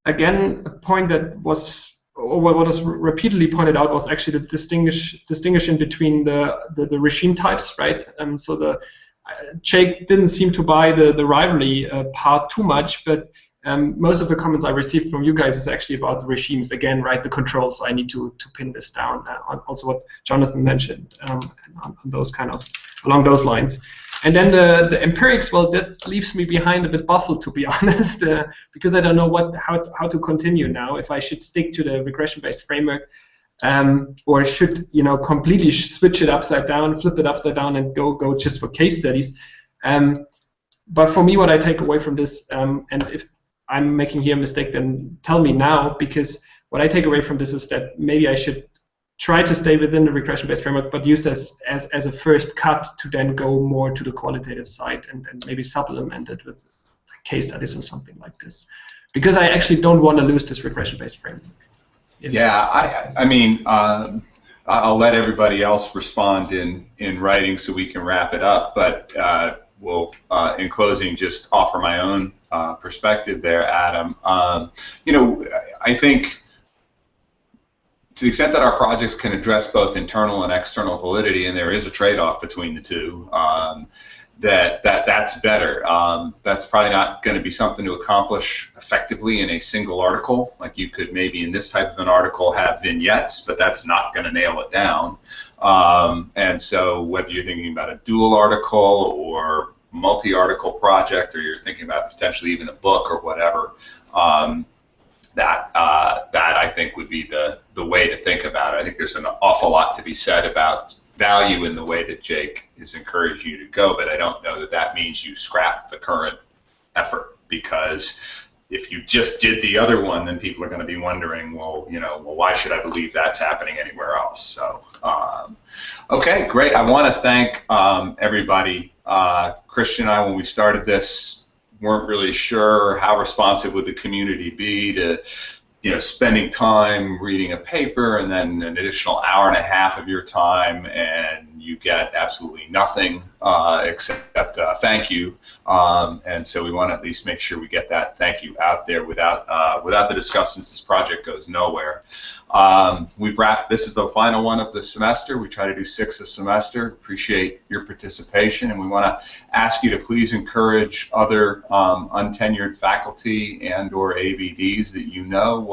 Again, a point that was, or what was repeatedly pointed out, was actually the distinguishing between the regime types, right? So Jake didn't seem to buy the rivalry part too much, but most of the comments I received from you guys is actually about the regimes again, right? The controls. So I need to pin this down. Also, what Jonathan mentioned on those along those lines. And then the empirics, well, that leaves me behind a bit baffled, to be honest, because I don't know how to continue now. If I should stick to the regression-based framework, or should completely switch it upside down, flip it upside down, and go just for case studies. But for me, what I take away from this, and if I'm making here a mistake, then tell me now, because what I take away from this is that maybe I should try to stay within the regression-based framework, but use this as a first cut to then go more to the qualitative side, and maybe supplement it with case studies or something like this, because I actually don't want to lose this regression-based framework.
Yeah, I mean, I'll let everybody else respond in writing so we can wrap it up, but will, in closing, just offer my own perspective there, Adam. I think, to the extent that our projects can address both internal and external validity, and there is a trade-off between the two, that's better. That's probably not going to be something to accomplish effectively in a single article. Like, you could maybe in this type of an article have vignettes, but that's not going to nail it down. And so whether you're thinking about a dual article or multi-article project, or you're thinking about potentially even a book or whatever, that I think would be the way to think about it. I think there's an awful lot to be said about value in the way that Jake is encouraging you to go, but I don't know that means you scrap the current effort, because if you just did the other one, then people are going to be wondering, well, why should I believe that's happening anywhere else? So, okay, great. I want to thank everybody. Christian and I, when we started this, weren't really sure how responsive would the community be to, spending time reading a paper and then an additional hour and a half of your time, and you get absolutely nothing except thank you. And so we want to at least make sure we get that thank you out there. Without the Discussants, this project goes nowhere. We've wrapped. This is the final one of the semester. We try to do 6 a semester. Appreciate your participation, and we want to ask you to please encourage other untenured faculty and/or AVDs that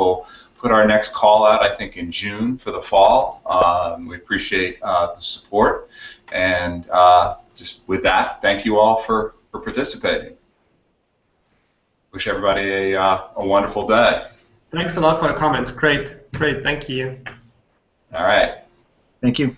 We'll put our next call out, I think, in June for the fall. We appreciate the support, and just with that, thank you all for participating. Wish everybody a wonderful day.
Thanks a lot for the comments. Great, thank you.
All right.
Thank you.